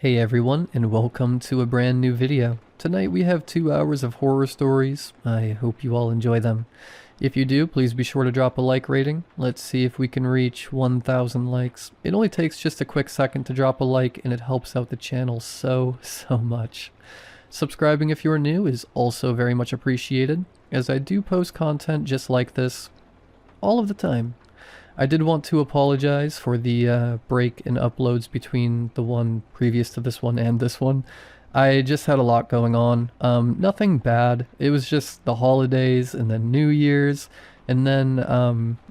Hey everyone, and welcome to a brand new video. Tonight we have 2 hours of horror stories. I hope you all enjoy them. If you do, please be sure to drop a like rating. Let's see if we can reach 1,000 likes. It only takes just a quick second to drop a like, and it helps out the channel so much. Subscribing if you are new is also very much appreciated, as I do post content just like this all of the time. I did want to apologize for the break in uploads between the one previous to this one and this one. I just had a lot going on. Nothing bad. It was just the holidays and then New Year's. And then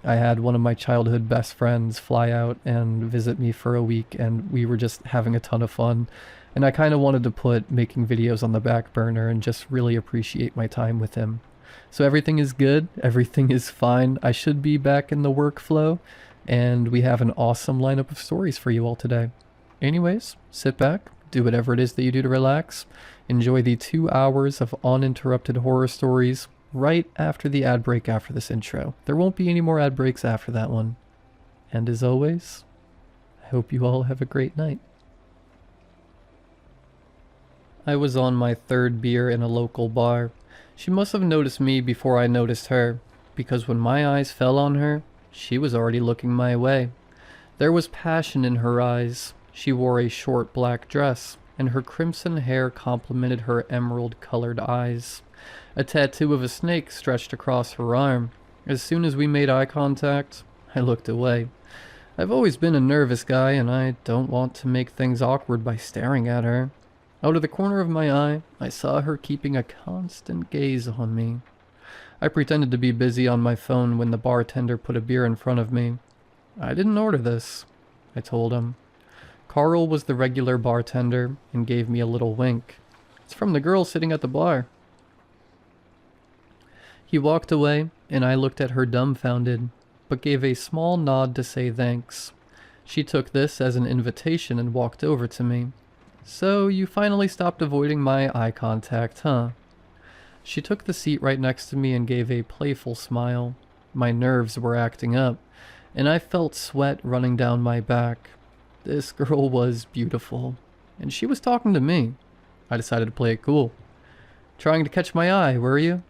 I had one of my childhood best friends fly out and visit me for a week, and we were just having a ton of fun. And I kind of wanted to put making videos on the back burner and just really appreciate my time with him. So everything is good, everything is fine. I should be back in the workflow, and we have an awesome lineup of stories for you all today. Anyways, sit back, do whatever it is that you do to relax, enjoy the 2 hours of uninterrupted horror stories right after the ad break after this intro. There won't be any more ad breaks after that one. And as always, I hope you all have a great night. I was on my 3rd beer in a local bar. She must have noticed me before I noticed her, because when my eyes fell on her, she was already looking my way. There was passion in her eyes. She wore a short black dress, and her crimson hair complemented her emerald-colored eyes. A tattoo of a snake stretched across her arm. As soon as we made eye contact, I looked away. I've always been a nervous guy, and I don't want to make things awkward by staring at her. Out of the corner of my eye, I saw her keeping a constant gaze on me. I pretended to be busy on my phone when the bartender put a beer in front of me. "I didn't order this," I told him. Carl was the regular bartender and gave me a little wink. "It's from the girl sitting at the bar." He walked away, and I looked at her dumbfounded, but gave a small nod to say thanks. She took this as an invitation and walked over to me. "So you finally stopped avoiding my eye contact, huh?" She took the seat right next to me and gave a playful smile. My nerves were acting up, and I felt sweat running down my back. This girl was beautiful, and she was talking to me. I decided to play it cool. "Trying to catch my eye, were you?"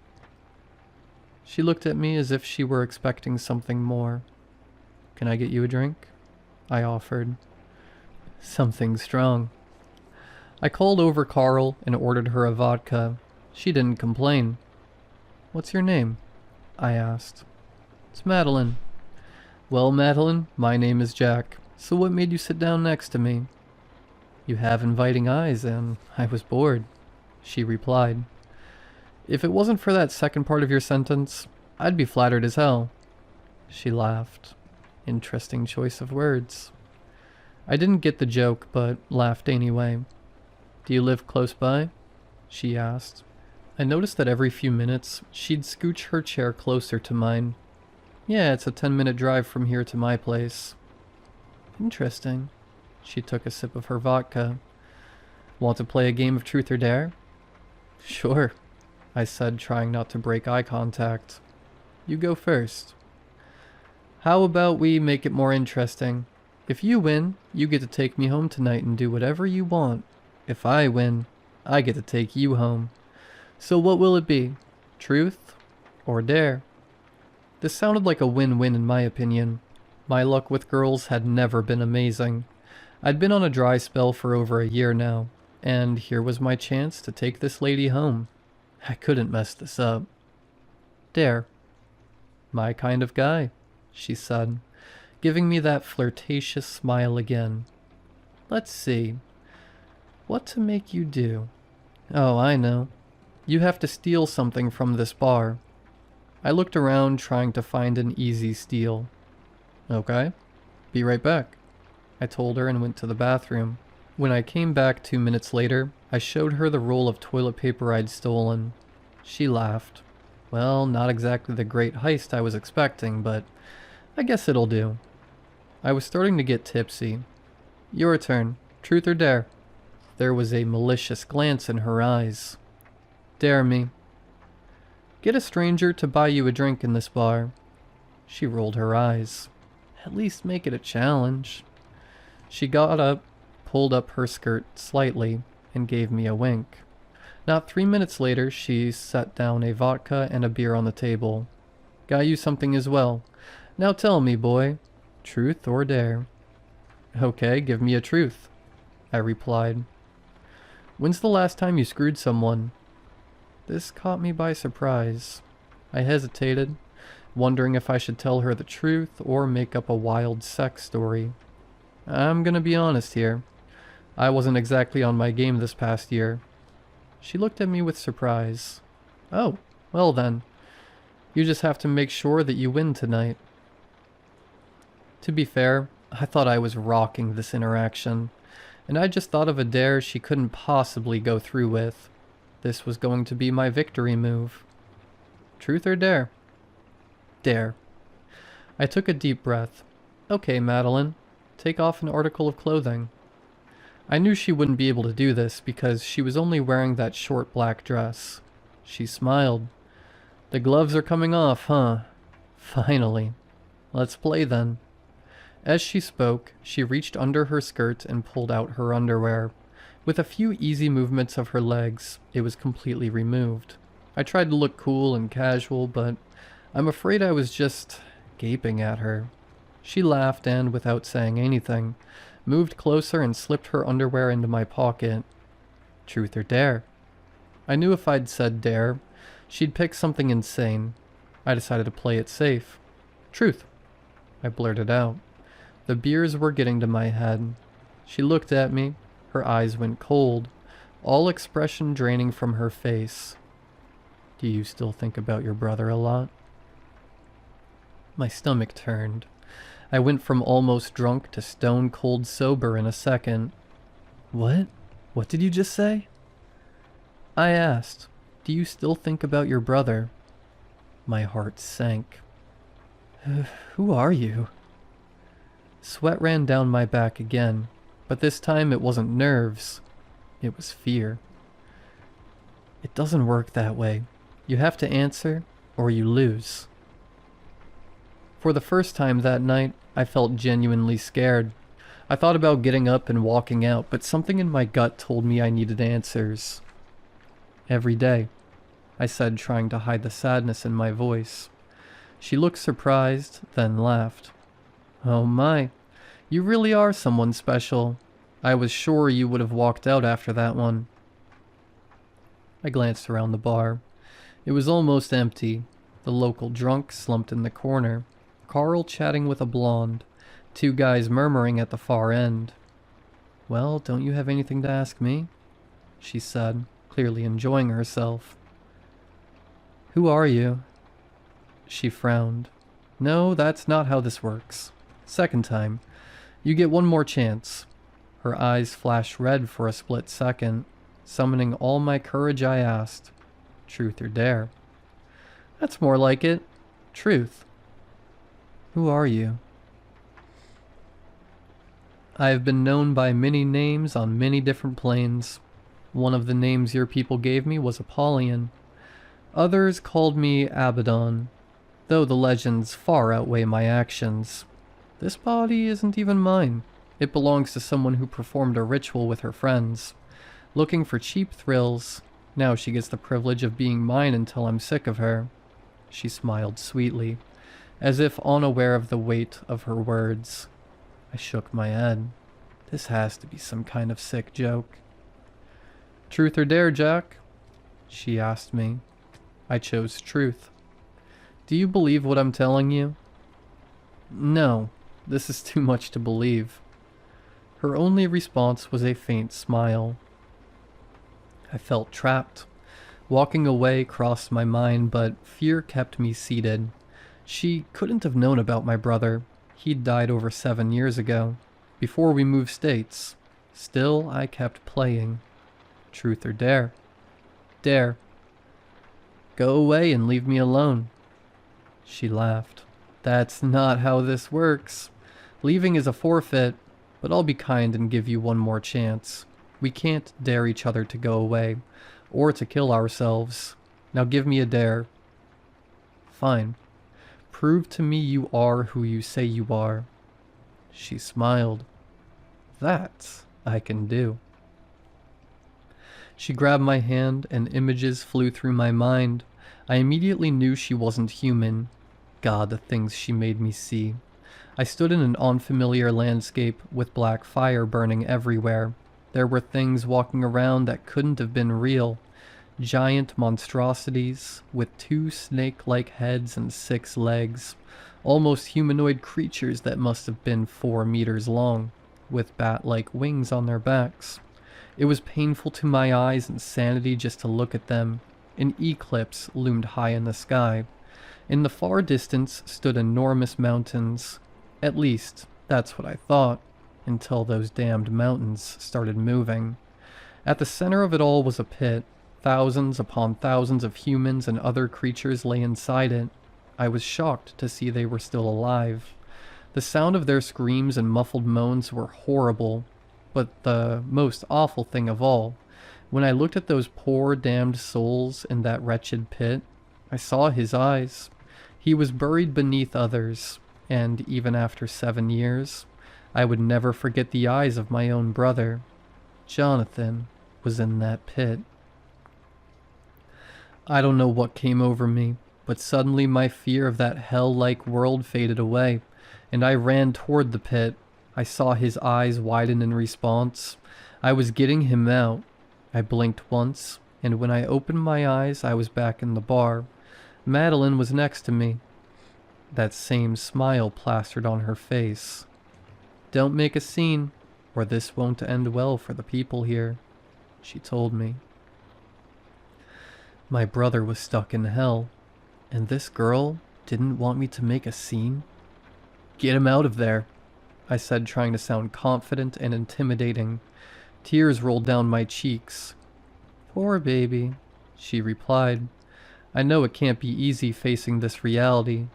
She looked at me as if she were expecting something more. "Can I get you a drink?" I offered. "Something strong." I called over Carl and ordered her a vodka. She didn't complain. "What's your name?" I asked. "It's Madeline." "Well, Madeline, my name is Jack. So what made you sit down next to me?" "You have inviting eyes, and I was bored," she replied. "If it wasn't for that second part of your sentence, I'd be flattered as hell." She laughed. Interesting choice of words. I didn't get the joke, but laughed anyway. "Do you live close by?" she asked. I noticed that every few minutes, she'd scooch her chair closer to mine. "Yeah, it's a 10-minute drive from here to my place." "Interesting." She took a sip of her vodka. "Want to play a game of truth or dare?" "Sure," I said, trying not to break eye contact. "You go first." "How about we make it more interesting? If you win, you get to take me home tonight and do whatever you want. If I win, I get to take you home. So what will it be? Truth or dare?" This sounded like a win-win in my opinion. My luck with girls had never been amazing. I'd been on a dry spell for over a year now, and here was my chance to take this lady home. I couldn't mess this up. "Dare." "My kind of guy," she said, giving me that flirtatious smile again. "Let's see. What to make you do? Oh, I know. You have to steal something from this bar." I looked around, trying to find an easy steal. "Okay. Be right back," I told her and went to the bathroom. When I came back 2 minutes later, I showed her the roll of toilet paper I'd stolen. She laughed. Well, not exactly the great heist I was expecting, but I guess it'll do. I was starting to get tipsy. "Your turn. Truth or dare?" There was a malicious glance in her eyes. "Dare me." "Get a stranger to buy you a drink in this bar." She rolled her eyes. "At least make it a challenge." She got up, pulled up her skirt slightly and gave me a wink. Not 3 minutes later, she set down a vodka and a beer on the table. Got you something as well. Now tell me, boy, truth or dare? Okay, give me a truth, I replied. When's the last time you screwed someone? This caught me by surprise. I hesitated, wondering if I should tell her the truth or make up a wild sex story. I'm gonna be honest here. I wasn't exactly on my game this past year. She looked at me with surprise. Oh, well then. You just have to make sure that you win tonight. To be fair, I thought I was rocking this interaction, and I just thought of a dare she couldn't possibly go through with. This was going to be my victory move. Truth or dare? Dare. I took a deep breath. Okay, Madeline, take off an article of clothing. I knew she wouldn't be able to do this because she was only wearing that short black dress. She smiled. The gloves are coming off, huh? Finally. Let's play then. As she spoke, she reached under her skirt and pulled out her underwear. With a few easy movements of her legs, it was completely removed. I tried to look cool and casual, but I'm afraid I was just gaping at her. She laughed and, without saying anything, moved closer and slipped her underwear into my pocket. Truth or dare? I knew if I'd said dare, she'd pick something insane. I decided to play it safe. Truth, I blurted out. The beers were getting to my head. She looked at me. Her eyes went cold, all expression draining from her face. Do you still think about your brother a lot? My stomach turned. I went from almost drunk to stone cold sober in a second. What? What did you just say? I asked, do you still think about your brother? My heart sank. Who are you? Sweat ran down my back again, but this time it wasn't nerves. It was fear. It doesn't work that way. You have to answer, or you lose. For the first time that night, I felt genuinely scared. I thought about getting up and walking out, but something in my gut told me I needed answers. Every day, I said, trying to hide the sadness in my voice. She looked surprised, then laughed. Oh my, you really are someone special. I was sure you would have walked out after that one. I glanced around the bar. It was almost empty. The local drunk slumped in the corner. Carl chatting with a blonde. Two guys murmuring at the far end. Well, don't you have anything to ask me? She said, clearly enjoying herself. Who are you? She frowned. No, that's not how this works. Second time. You get one more chance. Her eyes flashed red for a split second. Summoning all my courage, I asked, truth or dare? That's more like it. Truth. Who are you? I have been known by many names on many different planes. One of the names your people gave me was Apollyon. Others called me Abaddon, though the legends far outweigh my actions. This body isn't even mine. It belongs to someone who performed a ritual with her friends. Looking for cheap thrills, now she gets the privilege of being mine until I'm sick of her. She smiled sweetly, as if unaware of the weight of her words. I shook my head. This has to be some kind of sick joke. Truth or dare, Jack? She asked me. I chose truth. Do you believe what I'm telling you? No, this is too much to believe. Her only response was a faint smile. I felt trapped. Walking away crossed my mind, but fear kept me seated. She couldn't have known about my brother. He'd died over 7 years ago, before we moved states. Still, I kept playing. Truth or dare? Dare. Go away and leave me alone. She laughed. That's not how this works. Leaving is a forfeit, but I'll be kind and give you one more chance. We can't dare each other to go away, or to kill ourselves. Now give me a dare. Fine. Prove to me you are who you say you are. She smiled. That I can do. She grabbed my hand, and images flew through my mind. I immediately knew she wasn't human. God, the things she made me see. I stood in an unfamiliar landscape with black fire burning everywhere. There were things walking around that couldn't have been real. Giant monstrosities with 2 snake-like heads and 6 legs. Almost humanoid creatures that must have been 4 meters long, with bat-like wings on their backs. It was painful to my eyes and sanity just to look at them. An eclipse loomed high in the sky. In the far distance stood enormous mountains. At least, that's what I thought, until those damned mountains started moving. At the center of it all was a pit. Thousands upon thousands of humans and other creatures lay inside it. I was shocked to see they were still alive. The sound of their screams and muffled moans were horrible, but the most awful thing of all, when I looked at those poor damned souls in that wretched pit, I saw his eyes. He was buried beneath others, and even after 7 years, I would never forget the eyes of my own brother. Jonathan was in that pit. I don't know what came over me, but suddenly my fear of that hell-like world faded away, and I ran toward the pit. I saw his eyes widen in response. I was getting him out. I blinked once, and when I opened my eyes, I was back in the bar. Madeline was next to me. That same smile plastered on her face. "Don't make a scene, or this won't end well for the people here," she told me. My brother was stuck in hell, and this girl didn't want me to make a scene? "Get him out of there," I said, trying to sound confident and intimidating. Tears rolled down my cheeks. "Poor baby," she replied. "I know it can't be easy facing this reality."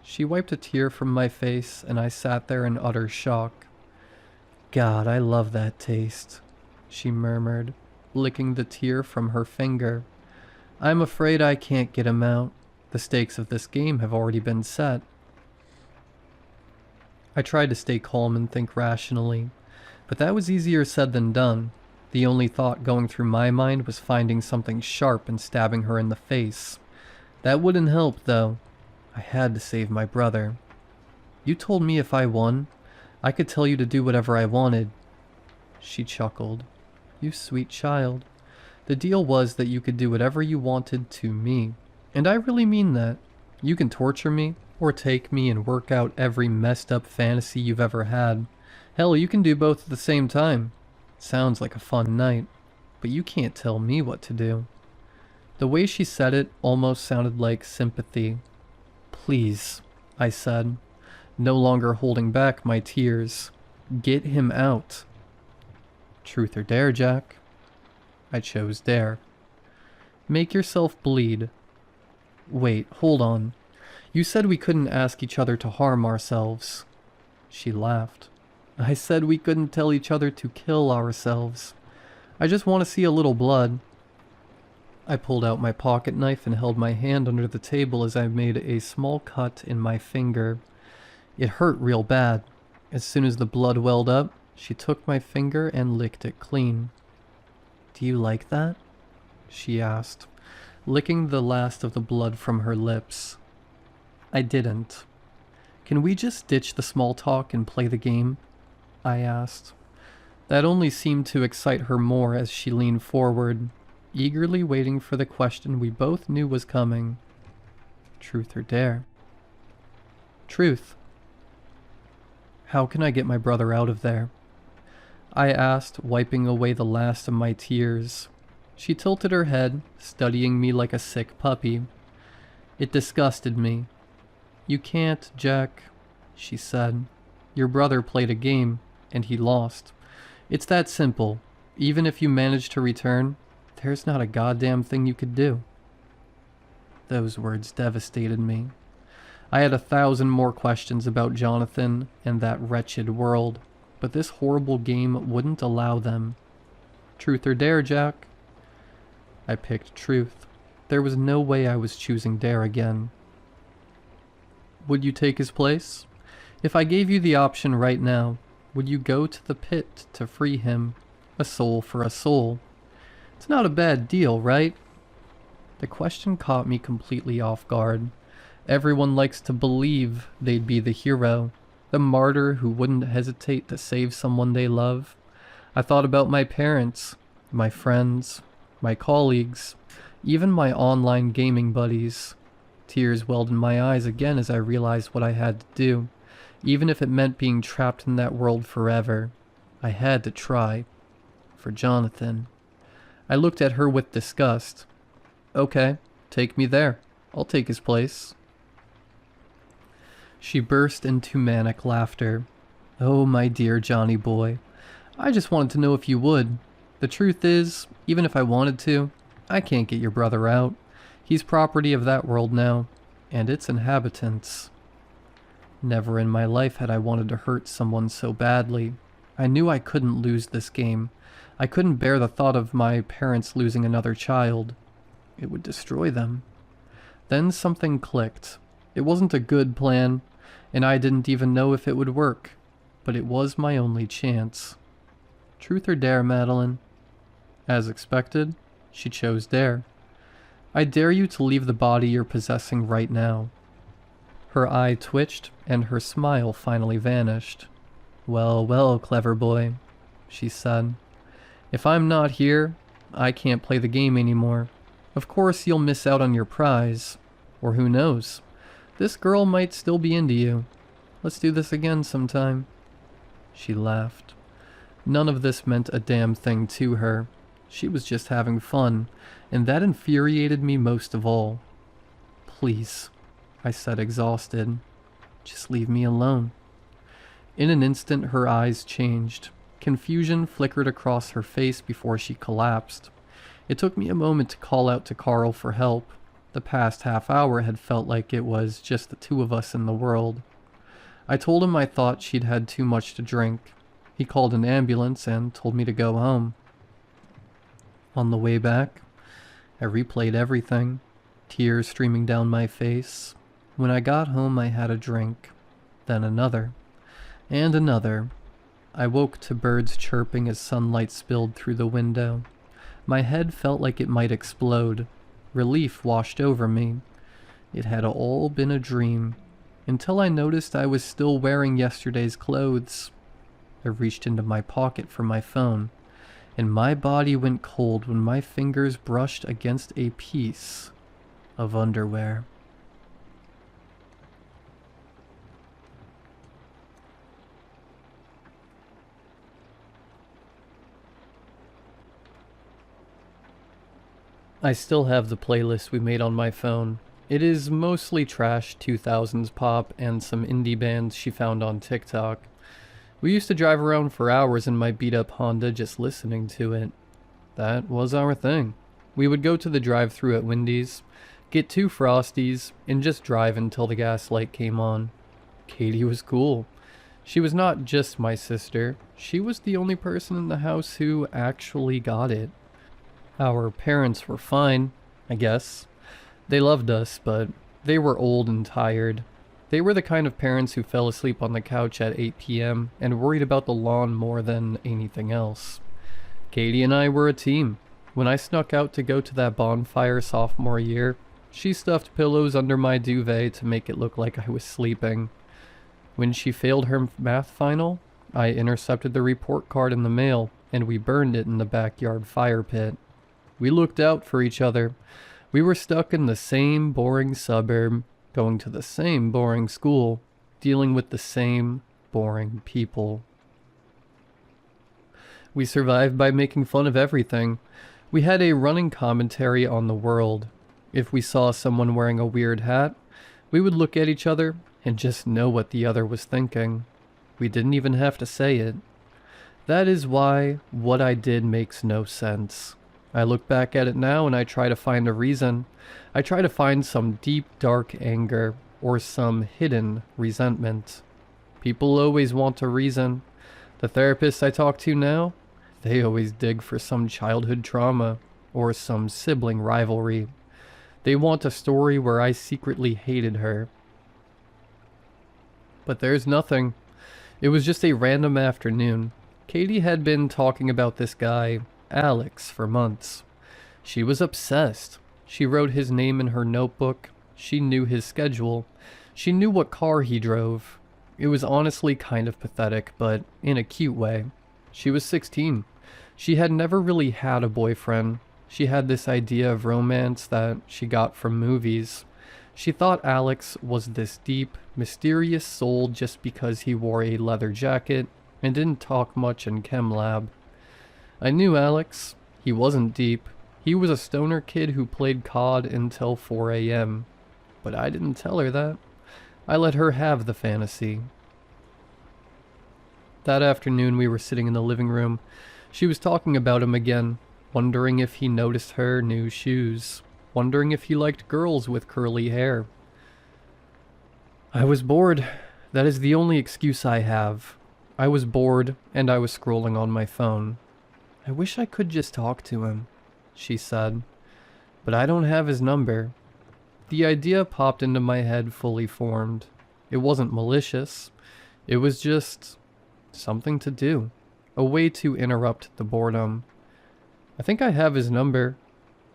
She wiped a tear from my face, and I sat there in utter shock. "God, I love that taste," she murmured, licking the tear from her finger. "I'm afraid I can't get him out. The stakes of this game have already been set." I tried to stay calm and think rationally, but that was easier said than done. The only thought going through my mind was finding something sharp and stabbing her in the face. That wouldn't help, though. I had to save my brother. "You told me if I won, I could tell you to do whatever I wanted." She chuckled. "You sweet child. The deal was that you could do whatever you wanted to me. And I really mean that. You can torture me, or take me and work out every messed up fantasy you've ever had. Hell, you can do both at the same time. Sounds like a fun night, but you can't tell me what to do." The way she said it almost sounded like sympathy. "Please," I said, no longer holding back my tears. "Get him out." "Truth or dare, Jack?" I chose dare. "Make yourself bleed." "Wait, hold on. You said we couldn't ask each other to harm ourselves." She laughed. "I said we couldn't tell each other to kill ourselves. I just want to see a little blood." I pulled out my pocket knife and held my hand under the table as I made a small cut in my finger. It hurt real bad. As soon as the blood welled up, she took my finger and licked it clean. "Do you like that?" she asked, licking the last of the blood from her lips. I didn't. "Can we just ditch the small talk and play the game?" I asked. That only seemed to excite her more as she leaned forward, eagerly waiting for the question we both knew was coming. "Truth or dare?" "Truth." "How can I get my brother out of there?" I asked, wiping away the last of my tears. She tilted her head, studying me like a sick puppy. It disgusted me. "You can't, Jack," she said. "Your brother played a game, and he lost. It's that simple. Even if you manage to return, there's not a goddamn thing you could do." Those words devastated me. I had 1,000 more questions about Jonathan and that wretched world, but this horrible game wouldn't allow them. "Truth or dare, Jack?" I picked truth. There was no way I was choosing dare again. "Would you take his place? If I gave you the option right now, Would you go to the pit to free him? A soul for a soul. It's not a bad deal, right? The question caught me completely off guard. Everyone likes to believe they'd be the hero, the martyr who wouldn't hesitate to save someone they love. I thought about my parents, my friends, my colleagues, even my online gaming buddies. Tears welled in my eyes again as I realized what I had to do, even if it meant being trapped in that world forever. I had to try. For Jonathan. I looked at her with disgust. Okay, take me there. I'll take his place. She burst into manic laughter. Oh, my dear Johnny boy. I just wanted to know if you would. The truth is, even if I wanted to, I can't get your brother out. He's property of that world now, and its inhabitants. Never in my life had I wanted to hurt someone so badly. I knew I couldn't lose this game. I couldn't bear the thought of my parents losing another child. It would destroy them. Then something clicked. It wasn't a good plan, and I didn't even know if it would work, but it was my only chance. Truth or dare, Madeline? As expected, she chose dare. I dare you to leave the body you're possessing right now. Her eye twitched, and her smile finally vanished. Well, well, clever boy, she said. If I'm not here, I can't play the game anymore. Of course you'll miss out on your prize. Or who knows? This girl might still be into you. Let's do this again sometime. She laughed. None of this meant a damn thing to her. She was just having fun, and that infuriated me most of all. Please, I said, exhausted. Just leave me alone. In an instant, her eyes changed. Confusion flickered across her face before she collapsed. It took me a moment to call out to Carl for help. The past half hour had felt like it was just the two of us in the world. I told him I thought she'd had too much to drink. He called an ambulance and told me to go home. On the way back, I replayed everything, tears streaming down my face. When I got home, I had a drink, then another, and another. I woke to birds chirping as sunlight spilled through the window. My head felt like it might explode. Relief washed over me. It had all been a dream, until I noticed I was still wearing yesterday's clothes. I reached into my pocket for my phone, and my body went cold when my fingers brushed against a piece of underwear. I still have the playlist we made on my phone. It is mostly trash 2000s pop and some indie bands she found on TikTok. We used to drive around for hours in my beat-up Honda just listening to it. That was our thing. We would go to the drive-thru at Wendy's, get 2 Frosties, and just drive until the gas light came on. Katie was cool. She was not just my sister. She was the only person in the house who actually got it. Our parents were fine, I guess. They loved us, but they were old and tired. They were the kind of parents who fell asleep on the couch at 8 p.m. and worried about the lawn more than anything else. Katie and I were a team. When I snuck out to go to that bonfire sophomore year, she stuffed pillows under my duvet to make it look like I was sleeping. When she failed her math final, I intercepted the report card in the mail, and we burned it in the backyard fire pit. We looked out for each other. We were stuck in the same boring suburb, going to the same boring school, dealing with the same boring people. We survived by making fun of everything. We had a running commentary on the world. If we saw someone wearing a weird hat, we would look at each other and just know what the other was thinking. We didn't even have to say it. That is why what I did makes no sense. I look back at it now and I try to find a reason. I try to find some deep, dark anger or some hidden resentment. People always want a reason. The therapists I talk to now, they always dig for some childhood trauma or some sibling rivalry. They want a story where I secretly hated her. But there's nothing. It was just a random afternoon. Katie had been talking about this guy, Alex, for months. She was obsessed. She wrote his name in her notebook. She knew his schedule. She knew what car he drove. It was honestly kind of pathetic, but in a cute way. She was 16. She had never really had a boyfriend. She had this idea of romance that she got from movies. She thought Alex was this deep, mysterious soul just because he wore a leather jacket and didn't talk much in chem lab. I knew Alex. He wasn't deep. He was a stoner kid who played COD until 4 a.m. But I didn't tell her that. I let her have the fantasy. That afternoon we were sitting in the living room. She was talking about him again, wondering if he noticed her new shoes, wondering if he liked girls with curly hair. I was bored. That is the only excuse I have. I was bored, and I was scrolling on my phone. I wish I could just talk to him, she said. But I don't have his number. The idea popped into my head fully formed. It wasn't malicious. It was just something to do. A way to interrupt the boredom. I think I have his number.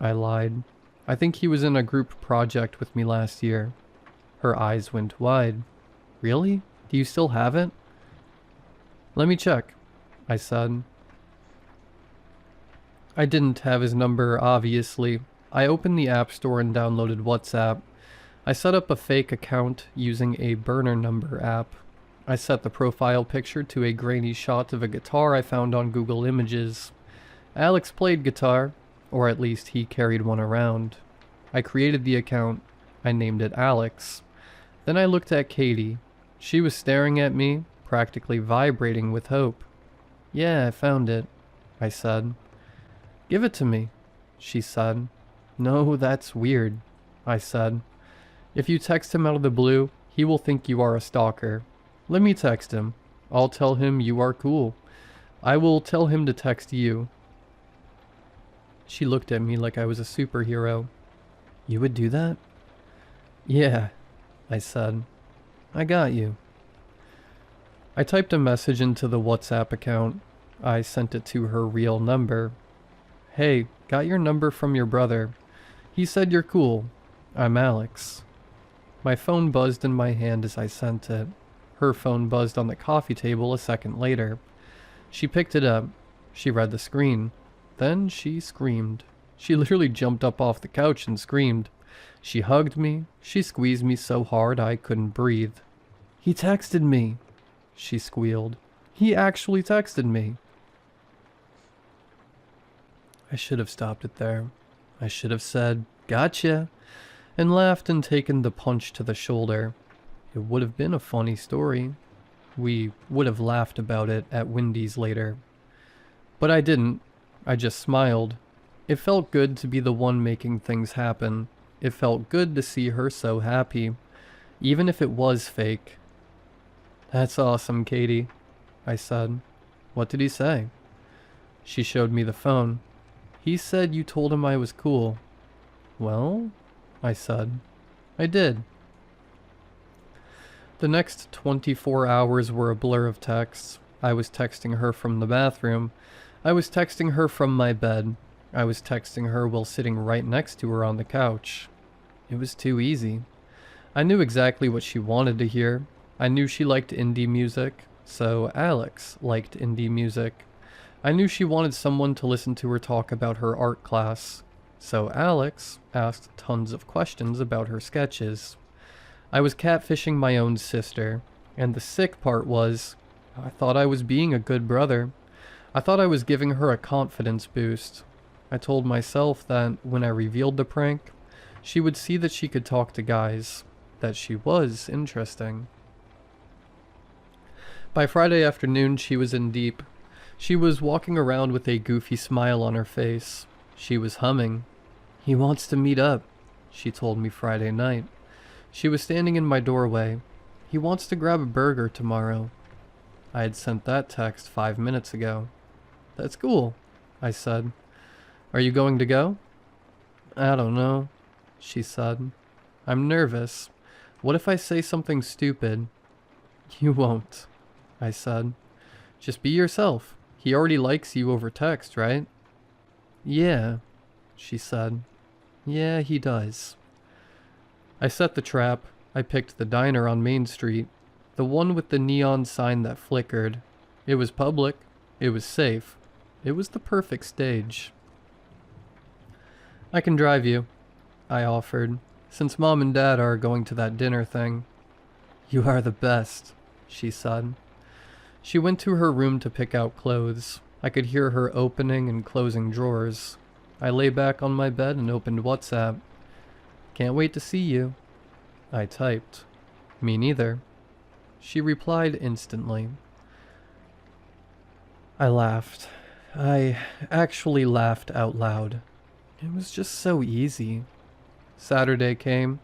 I lied. I think he was in a group project with me last year. Her eyes went wide. Really? Do you still have it? Let me check, I said. I didn't have his number, obviously. I opened the App Store and downloaded WhatsApp. I set up a fake account using a burner number app. I set the profile picture to a grainy shot of a guitar I found on Google Images. Alex played guitar, or at least he carried one around. I created the account. I named it Alex. Then I looked at Katie. She was staring at me, practically vibrating with hope. Yeah, I found it, I said. Give it to me, she said. No, that's weird, I said. If you text him out of the blue, he will think you are a stalker. Let me text him. I'll tell him you are cool. I will tell him to text you. She looked at me like I was a superhero. You would do that? Yeah, I said. I got you. I typed a message into the WhatsApp account. I sent it to her real number. Hey, got your number from your brother. He said you're cool. I'm Alex. My phone buzzed in my hand as I sent it. Her phone buzzed on the coffee table a second later. She picked it up. She read the screen. Then she screamed. She literally jumped up off the couch and screamed. She hugged me. She squeezed me so hard I couldn't breathe. He texted me, she squealed. He actually texted me. I should have stopped it there. I should have said, gotcha, and laughed and taken the punch to the shoulder. It would have been a funny story. We would have laughed about it at Wendy's later. But I didn't. I just smiled. It felt good to be the one making things happen. It felt good to see her so happy, even if it was fake. That's awesome, Katie, I said. What did he say? She showed me the phone. He said you told him I was cool. Well, I said. I did. The next 24 hours were a blur of texts. I was texting her from the bathroom. I was texting her from my bed. I was texting her while sitting right next to her on the couch. It was too easy. I knew exactly what she wanted to hear. I knew she liked indie music, so Alex liked indie music. I knew she wanted someone to listen to her talk about her art class, so Alex asked tons of questions about her sketches. I was catfishing my own sister, and the sick part was, I thought I was being a good brother. I thought I was giving her a confidence boost. I told myself that when I revealed the prank, she would see that she could talk to guys, that she was interesting. By Friday afternoon, she was in deep. She was walking around with a goofy smile on her face. She was humming. He wants to meet up, she told me Friday night. She was standing in my doorway. He wants to grab a burger tomorrow. I had sent that text 5 minutes ago. That's cool, I said. Are you going to go? I don't know, she said. I'm nervous. What if I say something stupid? You won't. I said. Just be yourself. He already likes you over text, right? Yeah, she said. Yeah, he does. I set the trap. I picked the diner on Main Street, the one with the neon sign that flickered. It was public. It was safe. It was the perfect stage. I can drive you, I offered, since Mom and Dad are going to that dinner thing. You are the best, she said. She went to her room to pick out clothes. I could hear her opening and closing drawers. I lay back on my bed and opened WhatsApp. Can't wait to see you, I typed. Me neither. She replied instantly. I laughed. I actually laughed out loud. It was just so easy. Saturday came.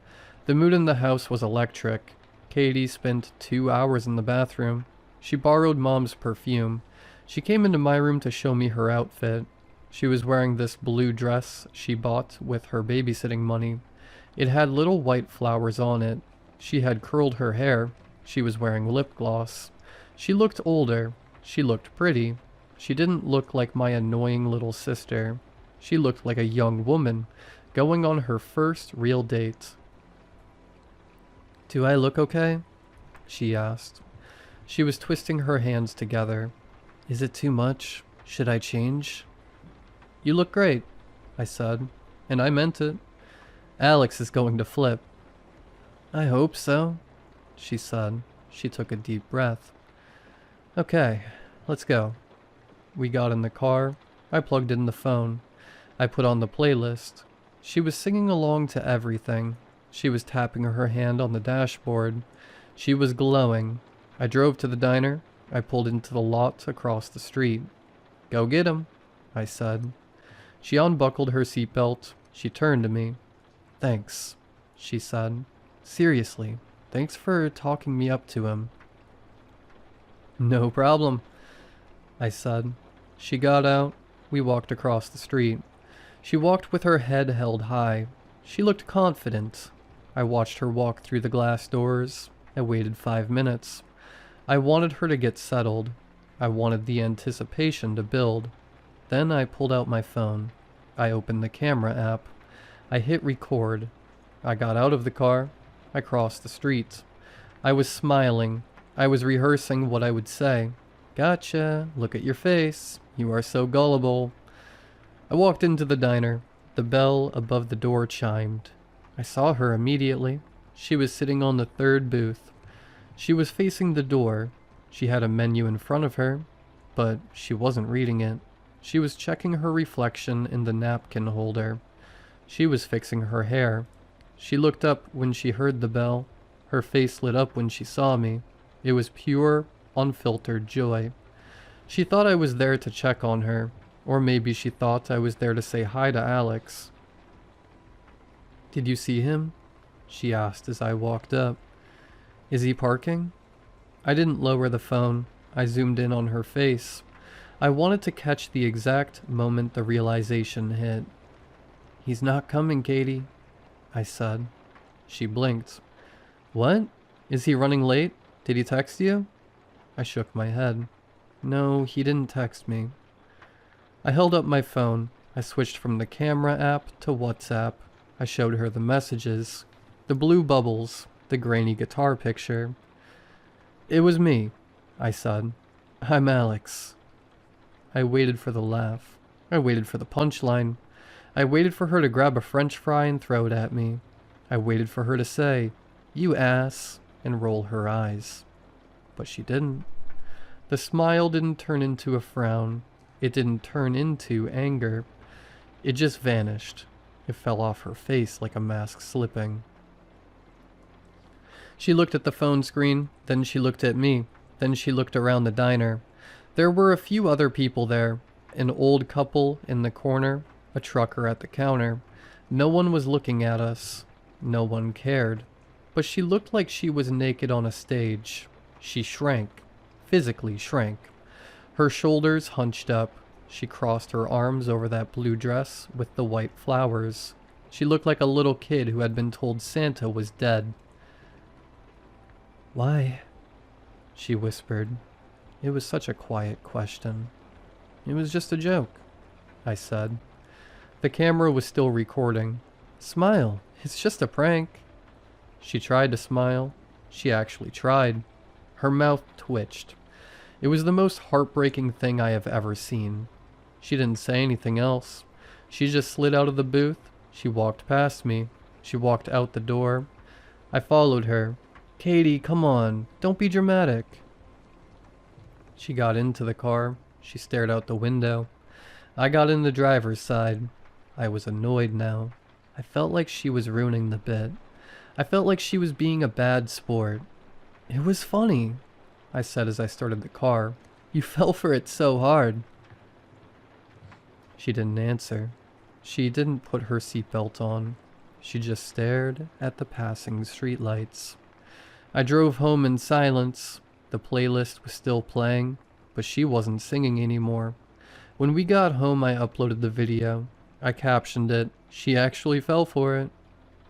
The mood in the house was electric. Katie spent 2 hours in the bathroom. She borrowed Mom's perfume. She came into my room to show me her outfit. She was wearing this blue dress she bought with her babysitting money. It had little white flowers on it. She had curled her hair. She was wearing lip gloss. She looked older. She looked pretty. She didn't look like my annoying little sister. She looked like a young woman, going on her first real date. Do I look okay? She asked. She was twisting her hands together. Is it too much? Should I change? You look great, I said, and I meant it. Alex is going to flip. I hope so, she said. She took a deep breath. Okay, let's go. We got in the car. I plugged in the phone. I put on the playlist. She was singing along to everything. She was tapping her hand on the dashboard. She was glowing. I drove to the diner. I pulled into the lot across the street. Go get him, I said. She unbuckled her seatbelt. She turned to me. Thanks, she said. Seriously, thanks for talking me up to him. No problem, I said. She got out. We walked across the street. She walked with her head held high. She looked confident. I watched her walk through the glass doors. I waited 5 minutes. I wanted her to get settled. I wanted the anticipation to build. Then I pulled out my phone. I opened the camera app. I hit record. I got out of the car. I crossed the street. I was smiling. I was rehearsing what I would say. Gotcha. Look at your face. You are so gullible. I walked into the diner. The bell above the door chimed. I saw her immediately. She was sitting on the third booth. She was facing the door. She had a menu in front of her, but she wasn't reading it. She was checking her reflection in the napkin holder. She was fixing her hair. She looked up when she heard the bell. Her face lit up when she saw me. It was pure, unfiltered joy. She thought I was there to check on her, or maybe she thought I was there to say hi to Alex. Did you see him? She asked as I walked up. Is he parking? I didn't lower the phone. I zoomed in on her face. I wanted to catch the exact moment the realization hit. He's not coming, Katie, I said. She blinked. What? Is he running late? Did he text you? I shook my head. No, he didn't text me. I held up my phone. I switched from the camera app to WhatsApp. I showed her the messages. The blue bubbles. The grainy guitar picture. It was me, I said. I'm Alex. I waited for the laugh. I waited for the punchline. I waited for her to grab a French fry and throw it at me. I waited for her to say, "You ass," and roll her eyes. But she didn't. The smile didn't turn into a frown. It didn't turn into anger. It just vanished. It fell off her face like a mask slipping. She looked at the phone screen, then she looked at me, then she looked around the diner. There were a few other people there, an old couple in the corner, a trucker at the counter. No one was looking at us. No one cared. But she looked like she was naked on a stage. She shrank, physically shrank. Her shoulders hunched up. She crossed her arms over that blue dress with the white flowers. She looked like a little kid who had been told Santa was dead. Why? She whispered. It was such a quiet question. It was just a joke, I said. The camera was still recording. Smile, it's just a prank. She tried to smile. She actually tried. Her mouth twitched. It was the most heartbreaking thing I have ever seen. She didn't say anything else. She just slid out of the booth. She walked past me. She walked out the door. I followed her. Katie, come on. Don't be dramatic. She got into the car. She stared out the window. I got in the driver's side. I was annoyed now. I felt like she was ruining the bit. I felt like she was being a bad sport. It was funny, I said as I started the car. You fell for it so hard. She didn't answer. She didn't put her seatbelt on. She just stared at the passing streetlights. I drove home in silence. The playlist was still playing, but she wasn't singing anymore. When we got home, I uploaded the video. I captioned it. She actually fell for it.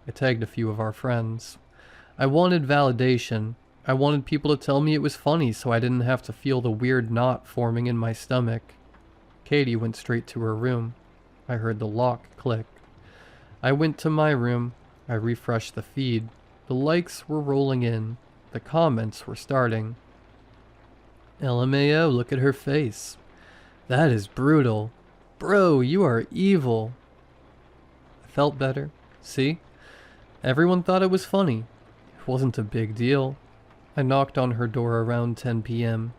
I tagged a few of our friends. I wanted validation. I wanted people to tell me it was funny so I didn't have to feel the weird knot forming in my stomach. Katie went straight to her room. I heard the lock click. I went to my room. I refreshed the feed. The likes were rolling in. The comments were starting. LMAO, look at her face. That is brutal. Bro, you are evil. I felt better. See? Everyone thought it was funny. It wasn't a big deal. I knocked on her door around 10 p.m.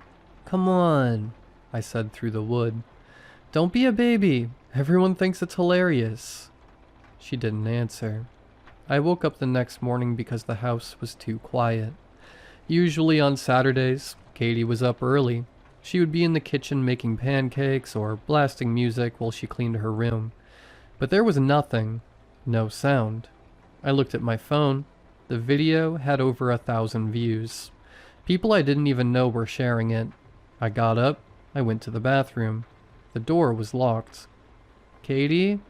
Come on, I said through the wood. Don't be a baby. Everyone thinks it's hilarious. She didn't answer. I woke up the next morning because the house was too quiet. Usually on Saturdays, Katie was up early. She would be in the kitchen making pancakes or blasting music while she cleaned her room. But there was nothing. No sound. I looked at my phone. The video had over 1,000 views. People I didn't even know were sharing it. I got up. I went to the bathroom. The door was locked. Katie?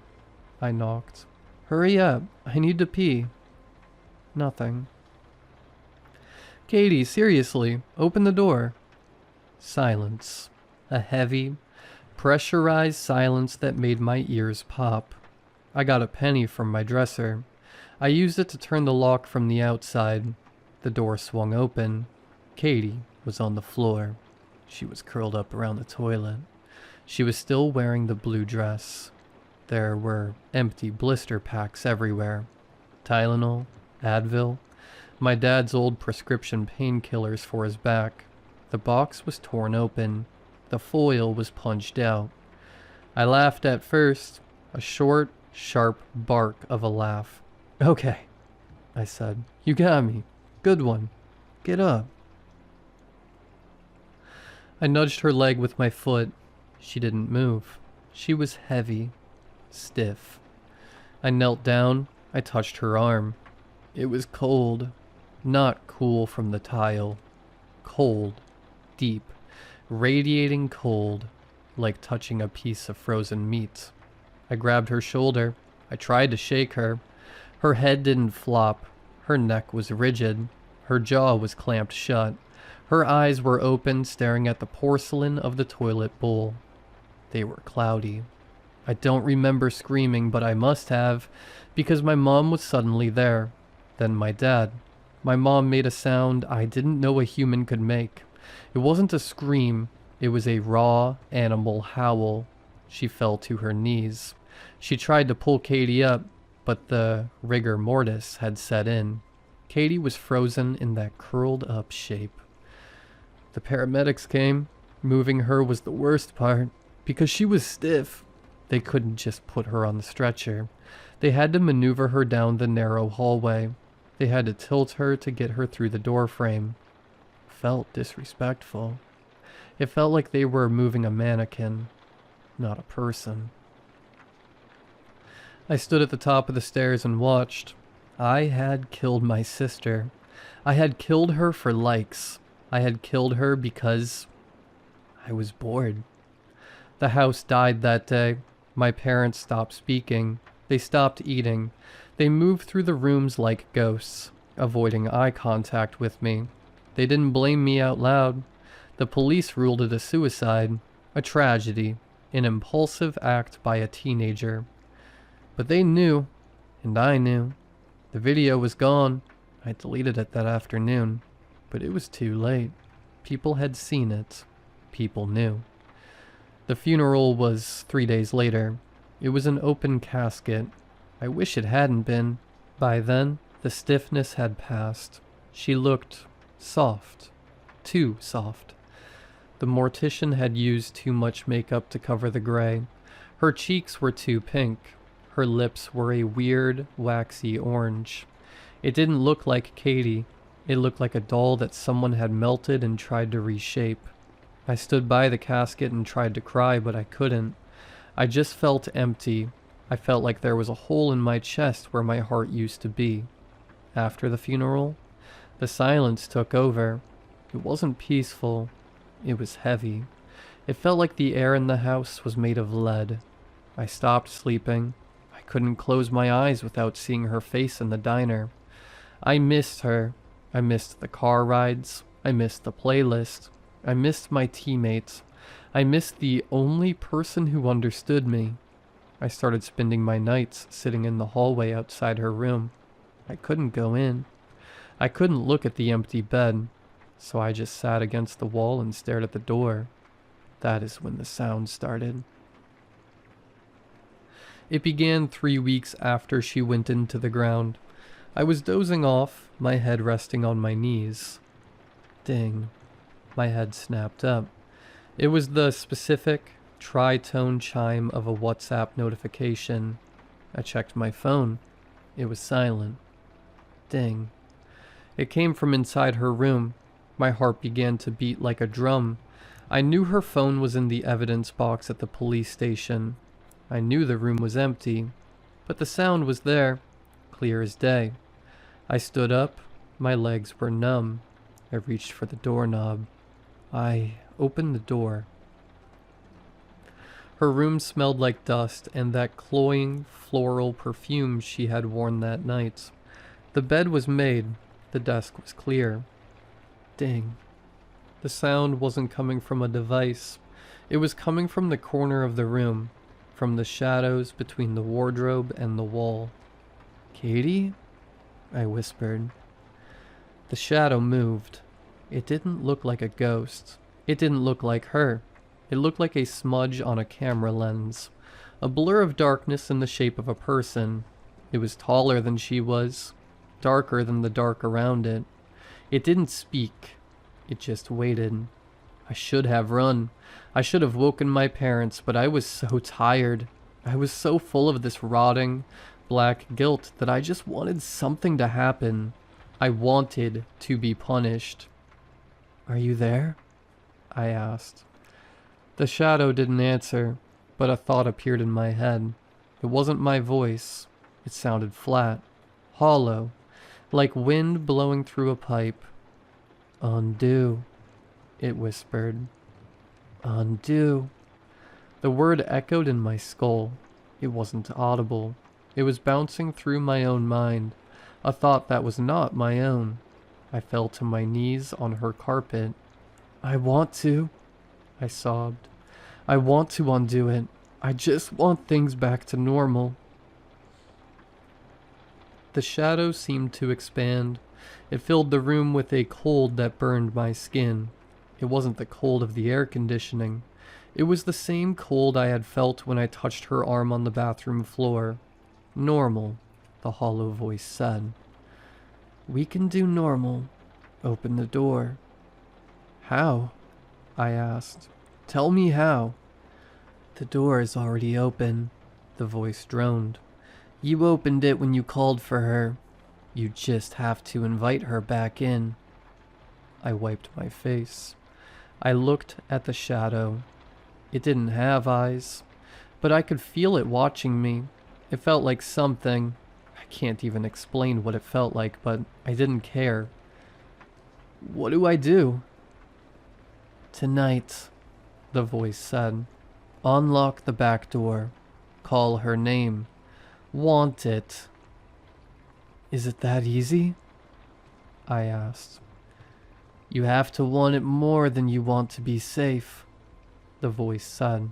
I knocked. Hurry up. I need to pee. Nothing. Katie, seriously, open the door. Silence. A heavy, pressurized silence that made my ears pop. I got a penny from my dresser. I used it to turn the lock from the outside. The door swung open. Katie was on the floor. She was curled up around the toilet. She was still wearing the blue dress. There were empty blister packs everywhere. Tylenol, Advil, my dad's old prescription painkillers for his back. The box was torn open. The foil was punched out. I laughed at first, a short, sharp bark of a laugh. Okay, I said. You got me. Good one. Get up. I nudged her leg with my foot. She didn't move. She was heavy, stiff. I knelt down. I touched her arm. It was cold. Not cool from the tile. Cold. Deep. Radiating cold. Like touching a piece of frozen meat. I grabbed her shoulder. I tried to shake her. Her head didn't flop. Her neck was rigid. Her jaw was clamped shut. Her eyes were open, staring at the porcelain of the toilet bowl. They were cloudy. I don't remember screaming, but I must have, because my mom was suddenly there. Then my dad. My mom made a sound I didn't know a human could make. It wasn't a scream. It was a raw, animal howl. She fell to her knees. She tried to pull Katie up, but the rigor mortis had set in. Katie was frozen in that curled up shape. The paramedics came. Moving her was the worst part, because she was stiff. They couldn't just put her on the stretcher. They had to maneuver her down the narrow hallway. They had to tilt her to get her through the door frame. Felt disrespectful. It felt like they were moving a mannequin, not a person. I stood at the top of the stairs and watched. I had killed my sister. I had killed her for likes. I had killed her because I was bored. The house died that day. My parents stopped speaking. They stopped eating. They moved through the rooms like ghosts, avoiding eye contact with me. They didn't blame me out loud. The police ruled it a suicide, a tragedy, an impulsive act by a teenager. But they knew, and I knew. The video was gone. I deleted it that afternoon, but it was too late. People had seen it. People knew. The funeral was 3 days later. It was an open casket. I wish it hadn't been. By then, the stiffness had passed. She looked soft. Too soft. The mortician had used too much makeup to cover the gray. Her cheeks were too pink. Her lips were a weird, waxy orange. It didn't look like Katie. It looked like a doll that someone had melted and tried to reshape. I stood by the casket and tried to cry, but I couldn't. I just felt empty. I felt like there was a hole in my chest where my heart used to be. After the funeral, the silence took over. It wasn't peaceful. It was heavy. It felt like the air in the house was made of lead. I stopped sleeping. I couldn't close my eyes without seeing her face in the diner. I missed her. I missed the car rides. I missed the playlist. I missed my teammates. I missed the only person who understood me. I started spending my nights sitting in the hallway outside her room. I couldn't go in. I couldn't look at the empty bed, so I just sat against the wall and stared at the door. That is when the sound started. It began 3 weeks after she went into the ground. I was dozing off, my head resting on my knees. Ding. My head snapped up. It was the specific, tritone chime of a WhatsApp notification. I checked my phone. It was silent. Ding. It came from inside her room. My heart began to beat like a drum. I knew her phone was in the evidence box at the police station. I knew the room was empty, but the sound was there, clear as day. I stood up. My legs were numb. I reached for the doorknob. I opened the door. Her room smelled like dust and that cloying, floral perfume she had worn that night. The bed was made. The desk was clear. Ding. The sound wasn't coming from a device. It was coming from the corner of the room, from the shadows between the wardrobe and the wall. "Katie?" I whispered. The shadow moved. It didn't look like a ghost. It didn't look like her. It looked like a smudge on a camera lens. A blur of darkness in the shape of a person. It was taller than she was. Darker than the dark around it. It didn't speak. It just waited. I should have run. I should have woken my parents, but I was so tired. I was so full of this rotting, black guilt that I just wanted something to happen. I wanted to be punished. "Are you there?" I asked. The shadow didn't answer, but a thought appeared in my head. It wasn't my voice. It sounded flat, hollow, like wind blowing through a pipe. "Undo," it whispered. "Undo." The word echoed in my skull. It wasn't audible. It was bouncing through my own mind, a thought that was not my own. I fell to my knees on her carpet. "I want to," I sobbed. "I want to undo it. I just want things back to normal." The shadow seemed to expand. It filled the room with a cold that burned my skin. It wasn't the cold of the air conditioning. It was the same cold I had felt when I touched her arm on the bathroom floor. "Normal," the hollow voice said. "We can do normal. Open the door." "How?" I asked. "Tell me how." "The door is already open," the voice droned. "You opened it when you called for her. You just have to invite her back in." I wiped my face. I looked at the shadow. It didn't have eyes, but I could feel it watching me. It felt like something. I can't even explain what it felt like, but I didn't care. "What do I do?" "Tonight," the voice said. "Unlock the back door. Call her name. Want it." "Is it that easy?" I asked. You have to want it more than you want to be safe, the voice said.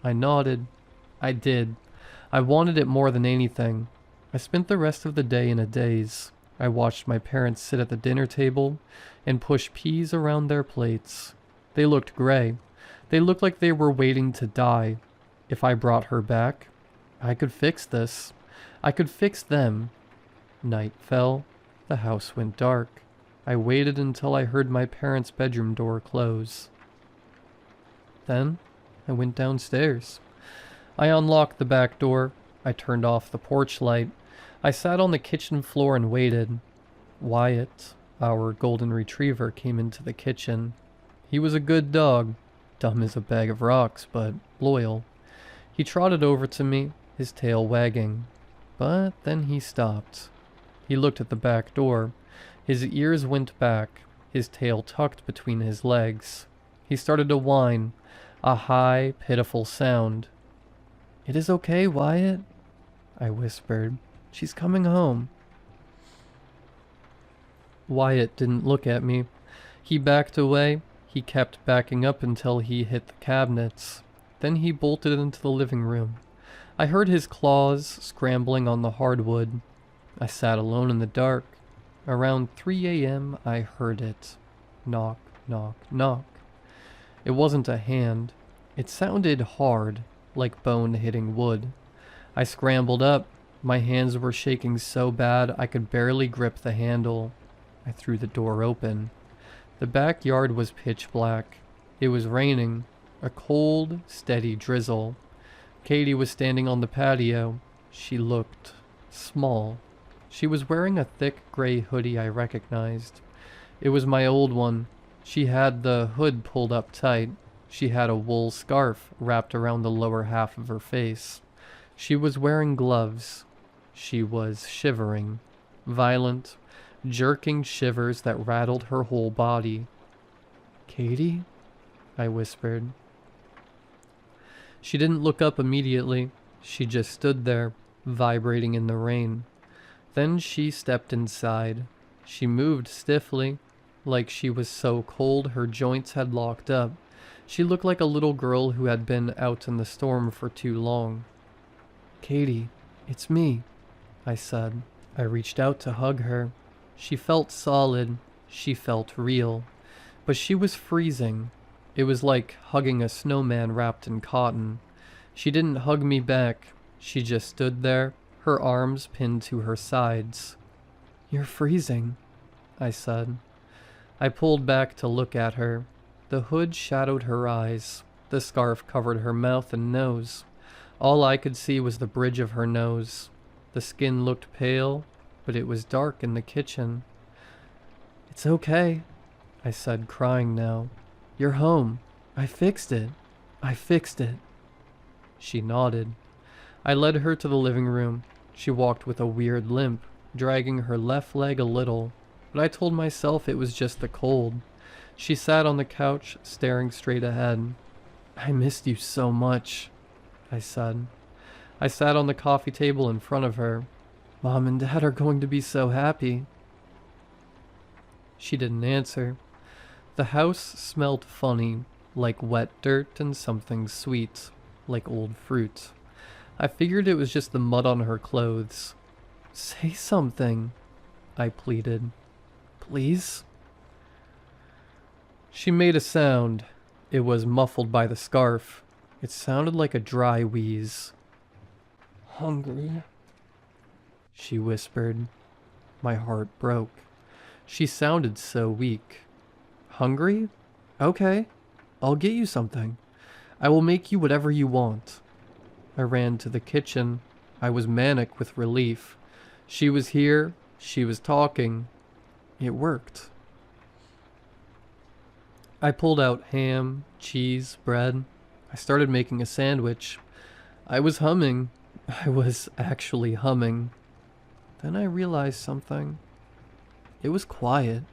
I nodded. I did. I wanted it more than anything. I spent the rest of the day in a daze. I watched my parents sit at the dinner table and push peas around their plates. They looked gray. They looked like they were waiting to die. If I brought her back, I could fix this. I could fix them. Night fell. The house went dark. I waited until I heard my parents' bedroom door close. Then I went downstairs. I unlocked the back door. I turned off the porch light. I sat on the kitchen floor and waited. Wyatt, our golden retriever, came into the kitchen. He was a good dog, dumb as a bag of rocks, but loyal. He trotted over to me, his tail wagging. But then he stopped. He looked at the back door. His ears went back, his tail tucked between his legs. He started to whine, a high, pitiful sound. "It is okay, Wyatt," I whispered. "She's coming home." Wyatt didn't look at me. He backed away. He kept backing up until he hit the cabinets. Then he bolted into the living room. I heard his claws scrambling on the hardwood. I sat alone in the dark. Around 3 a.m. I heard it. Knock, knock, knock. It wasn't a hand. It sounded hard, like bone hitting wood. I scrambled up. My hands were shaking so bad I could barely grip the handle. I threw the door open. The backyard was pitch black. It was raining, a cold, steady drizzle. Katie was standing on the patio. She looked small. She was wearing a thick gray hoodie I recognized. It was my old one. She had the hood pulled up tight. She had a wool scarf wrapped around the lower half of her face. She was wearing gloves. She was shivering. Violent, jerking shivers that rattled her whole body. "Katie?" I whispered. She didn't look up immediately. She just stood there, vibrating in the rain. Then she stepped inside. She moved stiffly, like she was so cold her joints had locked up. She looked like a little girl who had been out in the storm for too long. "Katie, it's me," I said. I reached out to hug her. She felt solid. She felt real. But she was freezing. It was like hugging a snowman wrapped in cotton. She didn't hug me back. She just stood there, her arms pinned to her sides. "You're freezing," I said. I pulled back to look at her. The hood shadowed her eyes. The scarf covered her mouth and nose. All I could see was the bridge of her nose. The skin looked pale, but it was dark in the kitchen. "It's okay," I said, crying now. "You're home. I fixed it. I fixed it." She nodded. I led her to the living room. She walked with a weird limp, dragging her left leg a little, but I told myself it was just the cold. She sat on the couch, staring straight ahead. "I missed you so much," I said. I sat on the coffee table in front of her. "Mom and Dad are going to be so happy." She didn't answer. The house smelled funny, like wet dirt and something sweet, like old fruit. I figured it was just the mud on her clothes. "Say something," I pleaded. "Please?" She made a sound. It was muffled by the scarf. It sounded like a dry wheeze. "Hungry," she whispered. My heart broke. She sounded so weak. "Hungry? Okay. I'll get you something. I will make you whatever you want." I ran to the kitchen. I was manic with relief. She was here. She was talking. It worked. I pulled out ham, cheese, bread. I started making a sandwich. I was humming. I was actually humming. Then I realized something. It was quiet.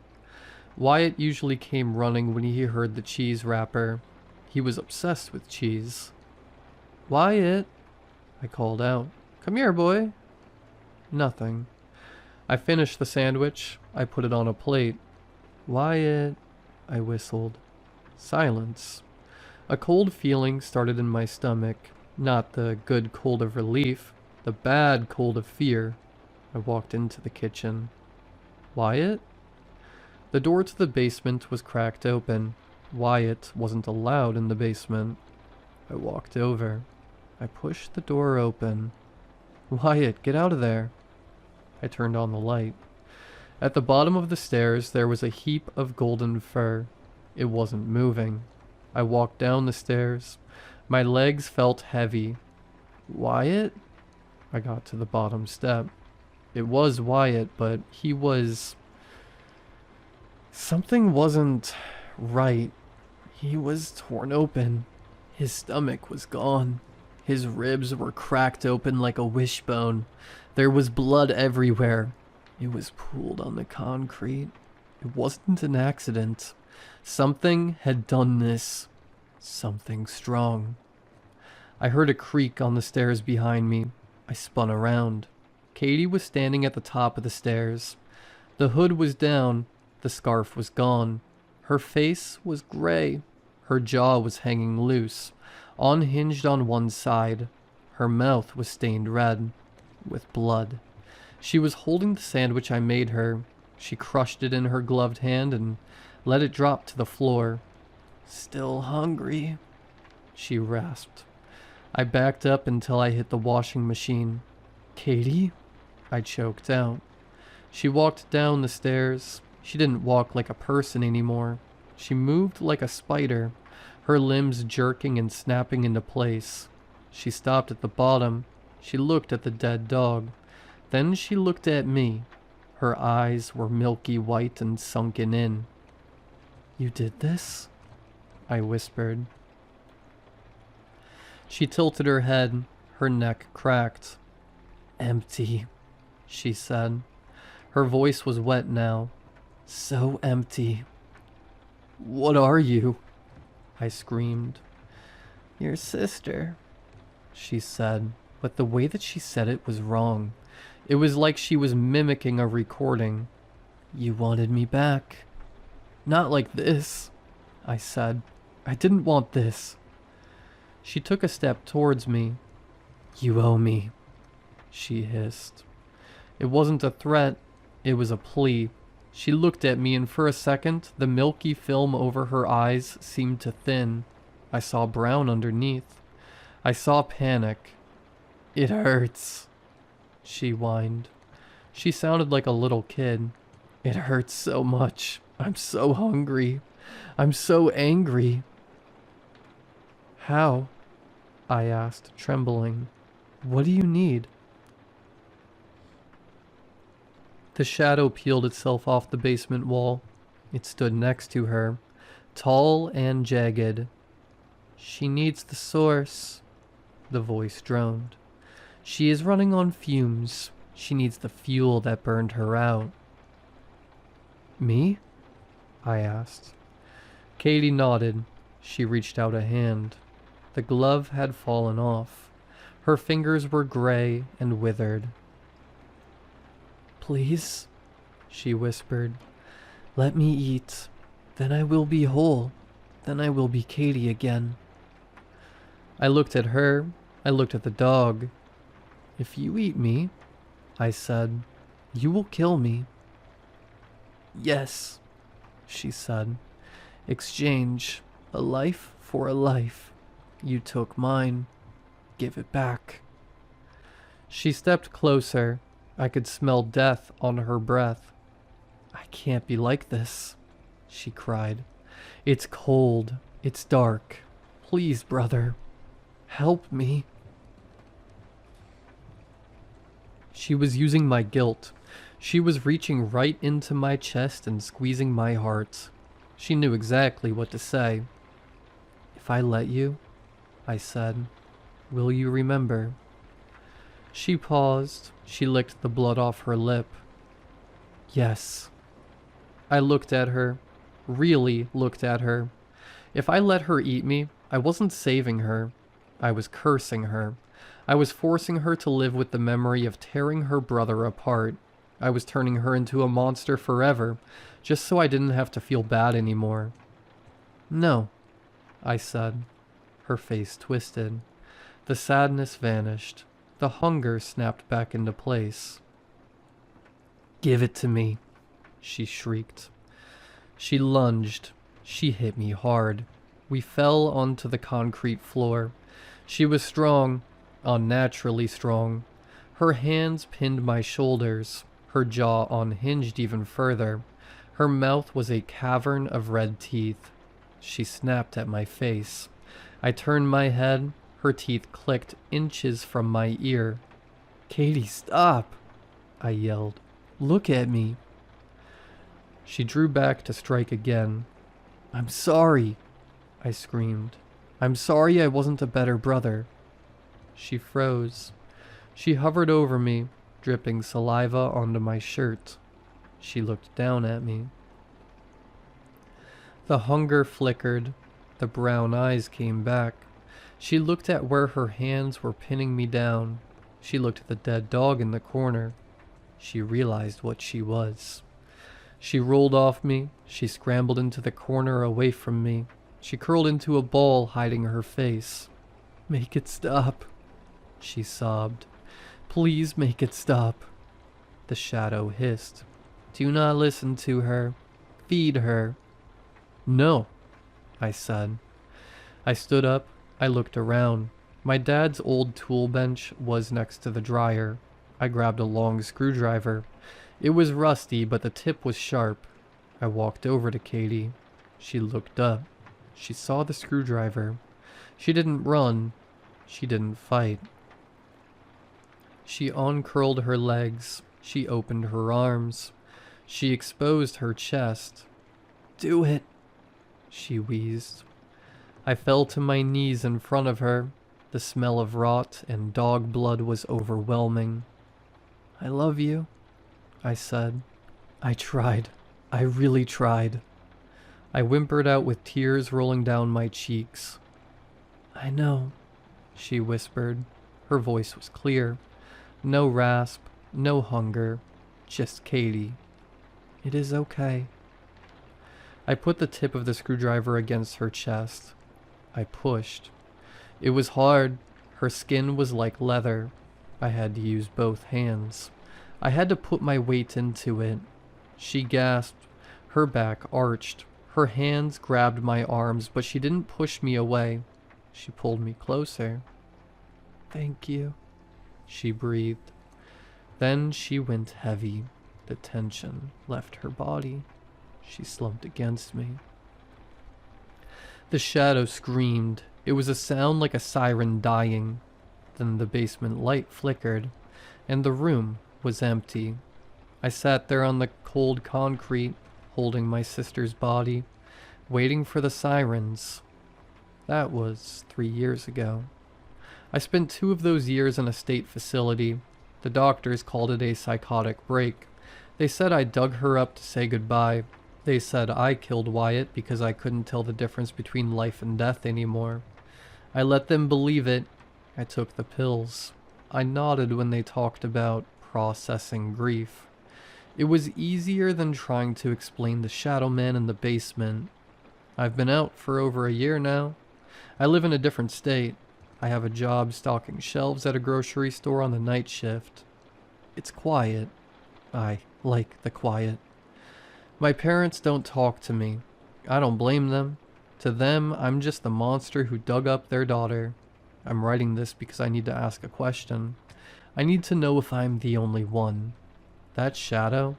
Wyatt usually came running when he heard the cheese wrapper. He was obsessed with cheese. "Wyatt," I called out. "Come here, boy." Nothing. I finished the sandwich. I put it on a plate. Wyatt, I whistled. Silence. A cold feeling started in my stomach. Not the good cold of relief, the bad cold of fear. I walked into the kitchen. Wyatt? The door to the basement was cracked open. Wyatt wasn't allowed in the basement. I walked over. I pushed the door open. Wyatt, get out of there. I turned on the light. At the bottom of the stairs, there was a heap of golden fur. It wasn't moving. I walked down the stairs. My legs felt heavy. Wyatt? I got to the bottom step. It was Wyatt, but he was... Something wasn't right. He was torn open. His stomach was gone. His ribs were cracked open like a wishbone. There was blood everywhere. It was pooled on the concrete. It wasn't an accident. Something had done this. Something strong. I heard a creak on the stairs behind me. I spun around. Katie was standing at the top of the stairs. The hood was down. The scarf was gone. Her face was gray. Her jaw was hanging loose, unhinged on one side. Her mouth was stained red, with blood. She was holding the sandwich I made her. She crushed it in her gloved hand and let it drop to the floor. Still hungry, she rasped. I backed up until I hit the washing machine. Katie? I choked out. She walked down the stairs. She didn't walk like a person anymore. She moved like a spider, her limbs jerking and snapping into place. She stopped at the bottom. She looked at the dead dog. Then she looked at me. Her eyes were milky white and sunken in. You did this? I whispered. She tilted her head. Her neck cracked. Empty, she said. Her voice was wet now. So empty. What are you? I screamed. Your sister, she said, but the way that she said it was wrong. It was like she was mimicking a recording. You wanted me back. Not like this, I said. I didn't want this. She took a step towards me. You owe me, she hissed. It wasn't a threat, it was a plea. She looked at me and for a second, the milky film over her eyes seemed to thin. I saw brown underneath. I saw panic. It hurts, she whined. She sounded like a little kid. It hurts so much. I'm so hungry. I'm so angry. How? I asked, trembling. What do you need? The shadow peeled itself off the basement wall. It stood next to her, tall and jagged. She needs the source, the voice droned. She is running on fumes. She needs the fuel that burned her out. Me? I asked. Katie nodded. She reached out a hand. The glove had fallen off. Her fingers were gray and withered. Please, she whispered. Let me eat. Then I will be whole. Then I will be Katie again. I looked at her. I looked at the dog. If you eat me, I said, you will kill me. Yes, she said. Exchange. A life for a life. You took mine. Give it back. She stepped closer. I could smell death on her breath. I can't be like this, she cried. It's cold. It's dark. Please, brother. Help me. She was using my guilt. She was reaching right into my chest and squeezing my heart. She knew exactly what to say. If I let you, I said, will you remember? She paused. She licked the blood off her lip. Yes. I looked at her. Really looked at her. If I let her eat me, I wasn't saving her. I was cursing her. I was forcing her to live with the memory of tearing her brother apart. I was turning her into a monster forever, just so I didn't have to feel bad anymore. No, I said. Her face twisted. The sadness vanished. The hunger snapped back into place. Give it to me, she shrieked. She lunged. She hit me hard. We fell onto the concrete floor. She was strong, unnaturally strong. Her hands pinned my shoulders, her jaw unhinged even further. Her mouth was a cavern of red teeth. She snapped at my face. I turned my head. Her teeth clicked inches from my ear. Katie, stop! I yelled. Look at me. She drew back to strike again. I'm sorry, I screamed. I'm sorry I wasn't a better brother. She froze. She hovered over me, dripping saliva onto my shirt. She looked down at me. The hunger flickered. The brown eyes came back. She looked at where her hands were pinning me down. She looked at the dead dog in the corner. She realized what she was. She rolled off me. She scrambled into the corner away from me. She curled into a ball, hiding her face. Make it stop, she sobbed. Please make it stop. The shadow hissed. Do not listen to her. Feed her. No, I said. I stood up. I looked around. My dad's old tool bench was next to the dryer. I grabbed a long screwdriver. It was rusty, but the tip was sharp. I walked over to Katie. She looked up. She saw the screwdriver. She didn't run. She didn't fight. She uncurled her legs. She opened her arms. She exposed her chest. Do it, she wheezed. I fell to my knees in front of her. The smell of rot and dog blood was overwhelming. I love you, I said. I tried. I really tried. I whimpered out with tears rolling down my cheeks. I know, she whispered. Her voice was clear. No rasp, no hunger, just Katie. It is okay. I put the tip of the screwdriver against her chest. I pushed. It was hard. Her skin was like leather. I had to use both hands. I had to put my weight into it. She gasped. Her back arched. Her hands grabbed my arms, but she didn't push me away. She pulled me closer. Thank you, she breathed. Then she went heavy. The tension left her body. She slumped against me. The shadow screamed. It was a sound like a siren dying. Then the basement light flickered, and the room was empty. I sat there on the cold concrete, holding my sister's body, waiting for the sirens. That was 3 years ago. I spent 2 of those years in a state facility. The doctors called it a psychotic break. They said I dug her up to say goodbye. They said I killed Wyatt because I couldn't tell the difference between life and death anymore. I let them believe it. I took the pills. I nodded when they talked about processing grief. It was easier than trying to explain the shadow man in the basement. I've been out for over a year now. I live in a different state. I have a job stocking shelves at a grocery store on the night shift. It's quiet. I like the quiet. My parents don't talk to me. I don't blame them. To them, I'm just the monster who dug up their daughter. I'm writing this because I need to ask a question. I need to know if I'm the only one. That shadow?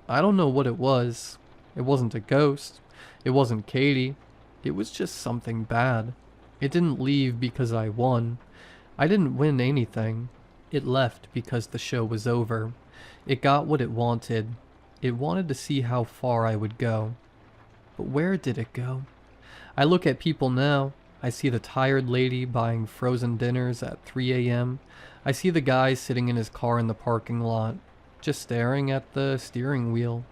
I don't know what it was. It wasn't a ghost. It wasn't Katie. It was just something bad. It didn't leave because I won. I didn't win anything. It left because the show was over. It got what it wanted. It wanted to see how far I would go. But where did it go? I look at people now. I see the tired lady buying frozen dinners at 3 a.m. I see the guy sitting in his car in the parking lot, just staring at the steering wheel.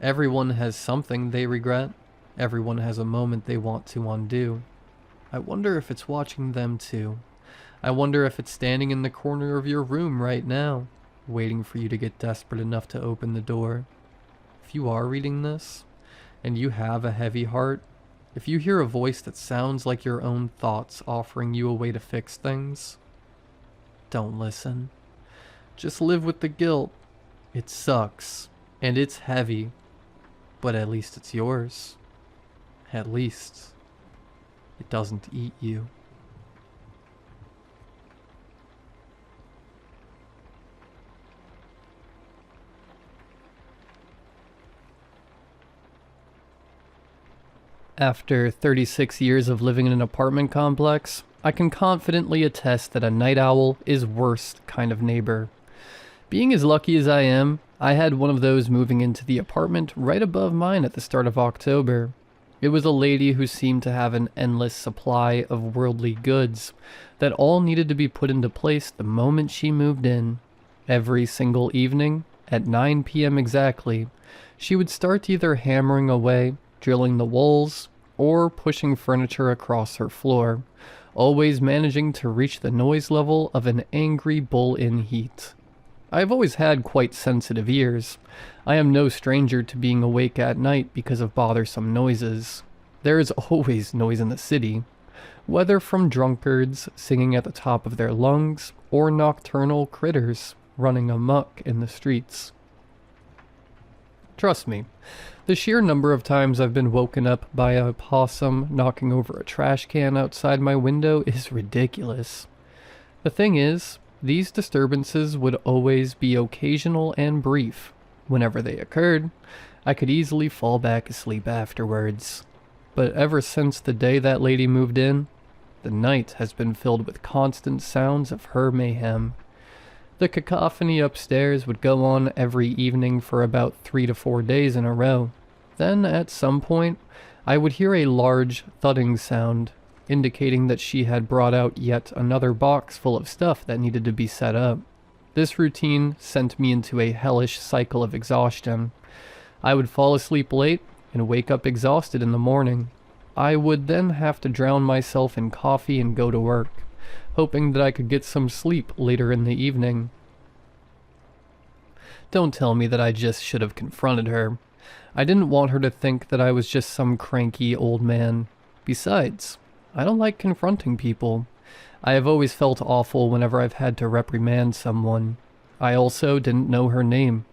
Everyone has something they regret. Everyone has a moment they want to undo. I wonder if it's watching them too. I wonder if it's standing in the corner of your room right now, waiting for you to get desperate enough to open the door. If you are reading this, and you have a heavy heart, if you hear a voice that sounds like your own thoughts offering you a way to fix things, don't listen. Just live with the guilt. It sucks, and it's heavy, but at least it's yours. At least it doesn't eat you. After 36 years of living in an apartment complex, I can confidently attest that a night owl is worst kind of neighbor. Being as lucky as I am, I had one of those moving into the apartment right above mine at the start of October. It was a lady who seemed to have an endless supply of worldly goods that all needed to be put into place the moment she moved in. Every single evening, at 9 p.m. exactly, she would start either hammering away, drilling the walls, or pushing furniture across her floor, always managing to reach the noise level of an angry bull in heat. I have always had quite sensitive ears. I am no stranger to being awake at night because of bothersome noises. There is always noise in the city, whether from drunkards singing at the top of their lungs or nocturnal critters running amok in the streets. Trust me, the sheer number of times I've been woken up by a possum knocking over a trash can outside my window is ridiculous. The thing is, these disturbances would always be occasional and brief. Whenever they occurred, I could easily fall back asleep afterwards. But ever since the day that lady moved in, the night has been filled with constant sounds of her mayhem. The cacophony upstairs would go on every evening for about 3 to 4 days in a row. Then, at some point, I would hear a large thudding sound, indicating that she had brought out yet another box full of stuff that needed to be set up. This routine sent me into a hellish cycle of exhaustion. I would fall asleep late and wake up exhausted in the morning. I would then have to drown myself in coffee and go to work, hoping that I could get some sleep later in the evening. Don't tell me that I just should have confronted her. I didn't want her to think that I was just some cranky old man. Besides, I don't like confronting people. I have always felt awful whenever I've had to reprimand someone. I also didn't know her name,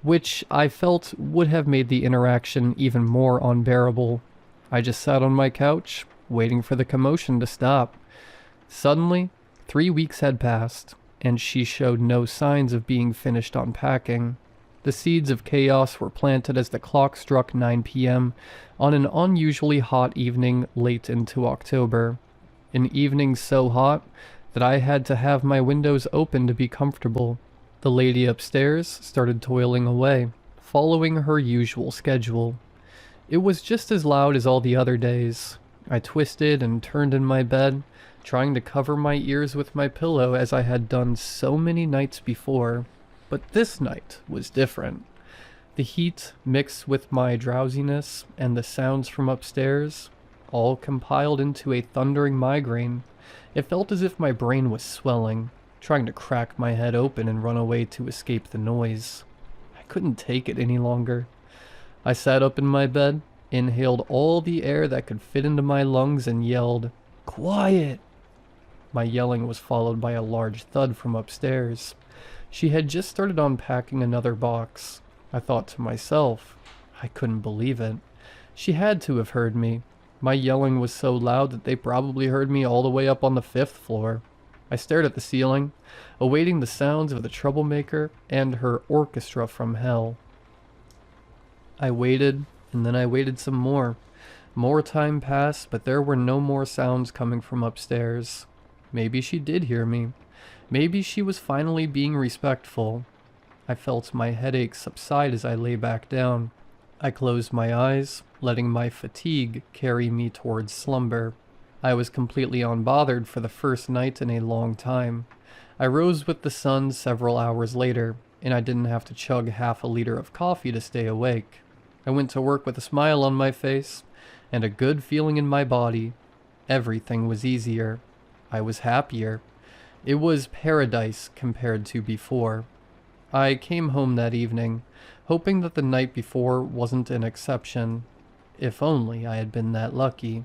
which I felt would have made the interaction even more unbearable. I just sat on my couch, waiting for the commotion to stop. Suddenly, 3 weeks had passed, and she showed no signs of being finished unpacking. The seeds of chaos were planted as the clock struck 9 p.m. on an unusually hot evening late into October. An evening so hot that I had to have my windows open to be comfortable. The lady upstairs started toiling away, following her usual schedule. It was just as loud as all the other days. I twisted and turned in my bed, trying to cover my ears with my pillow as I had done so many nights before. But this night was different. The heat mixed with my drowsiness and the sounds from upstairs all compiled into a thundering migraine. It felt as if my brain was swelling, trying to crack my head open and run away to escape the noise. I couldn't take it any longer. I sat up in my bed, inhaled all the air that could fit into my lungs and yelled, "Quiet!" My yelling was followed by a large thud from upstairs. She had just started unpacking another box. I thought to myself, I couldn't believe it. She had to have heard me. My yelling was so loud that they probably heard me all the way up on the 5th floor. I stared at the ceiling, awaiting the sounds of the troublemaker and her orchestra from hell. I waited, and then I waited some more. More time passed, but there were no more sounds coming from upstairs. Maybe she did hear me. Maybe she was finally being respectful. I felt my headache subside as I lay back down. I closed my eyes, letting my fatigue carry me towards slumber. I was completely unbothered for the first night in a long time. I rose with the sun several hours later, and I didn't have to chug half a liter of coffee to stay awake. I went to work with a smile on my face and a good feeling in my body. Everything was easier. I was happier. It was paradise compared to before. I came home that evening, hoping that the night before wasn't an exception. If only I had been that lucky.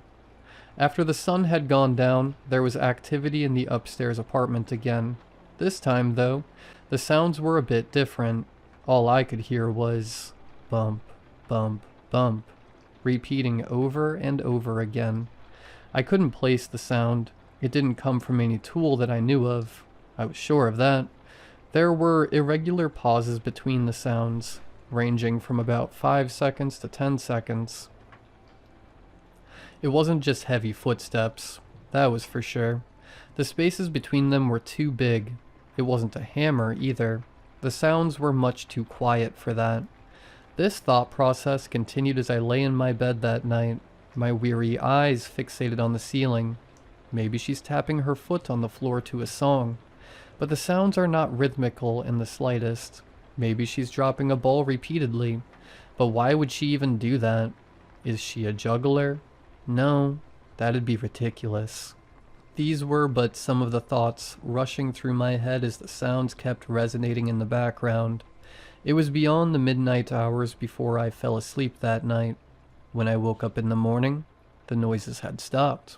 After the sun had gone down, there was activity in the upstairs apartment again. This time, though, the sounds were a bit different. All I could hear was bump, bump, bump, repeating over and over again. I couldn't place the sound. It didn't come from any tool that I knew of. I was sure of that. There were irregular pauses between the sounds, ranging from about 5 seconds to 10 seconds. It wasn't just heavy footsteps, that was for sure. The spaces between them were too big. It wasn't a hammer either. The sounds were much too quiet for that. This thought process continued as I lay in my bed that night, my weary eyes fixated on the ceiling. Maybe she's tapping her foot on the floor to a song. But the sounds are not rhythmical in the slightest. Maybe she's dropping a ball repeatedly. But why would she even do that? Is she a juggler? No, that'd be ridiculous. These were but some of the thoughts rushing through my head as the sounds kept resonating in the background. It was beyond the midnight hours before I fell asleep that night. When I woke up in the morning, the noises had stopped.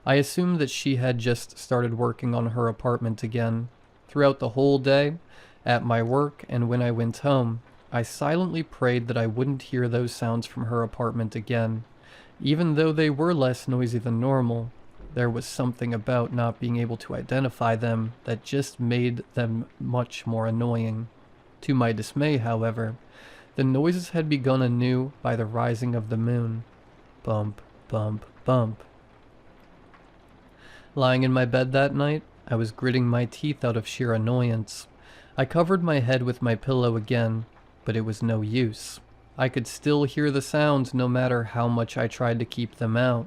I assumed that she had just started working on her apartment again. Throughout the whole day, at my work and when I went home, I silently prayed that I wouldn't hear those sounds from her apartment again. Even though they were less noisy than normal, there was something about not being able to identify them that just made them much more annoying. To my dismay, however, the noises had begun anew by the rising of the moon. Bump, bump, bump. Lying in my bed that night, I was gritting my teeth out of sheer annoyance. I covered my head with my pillow again, but it was no use. I could still hear the sounds no matter how much I tried to keep them out.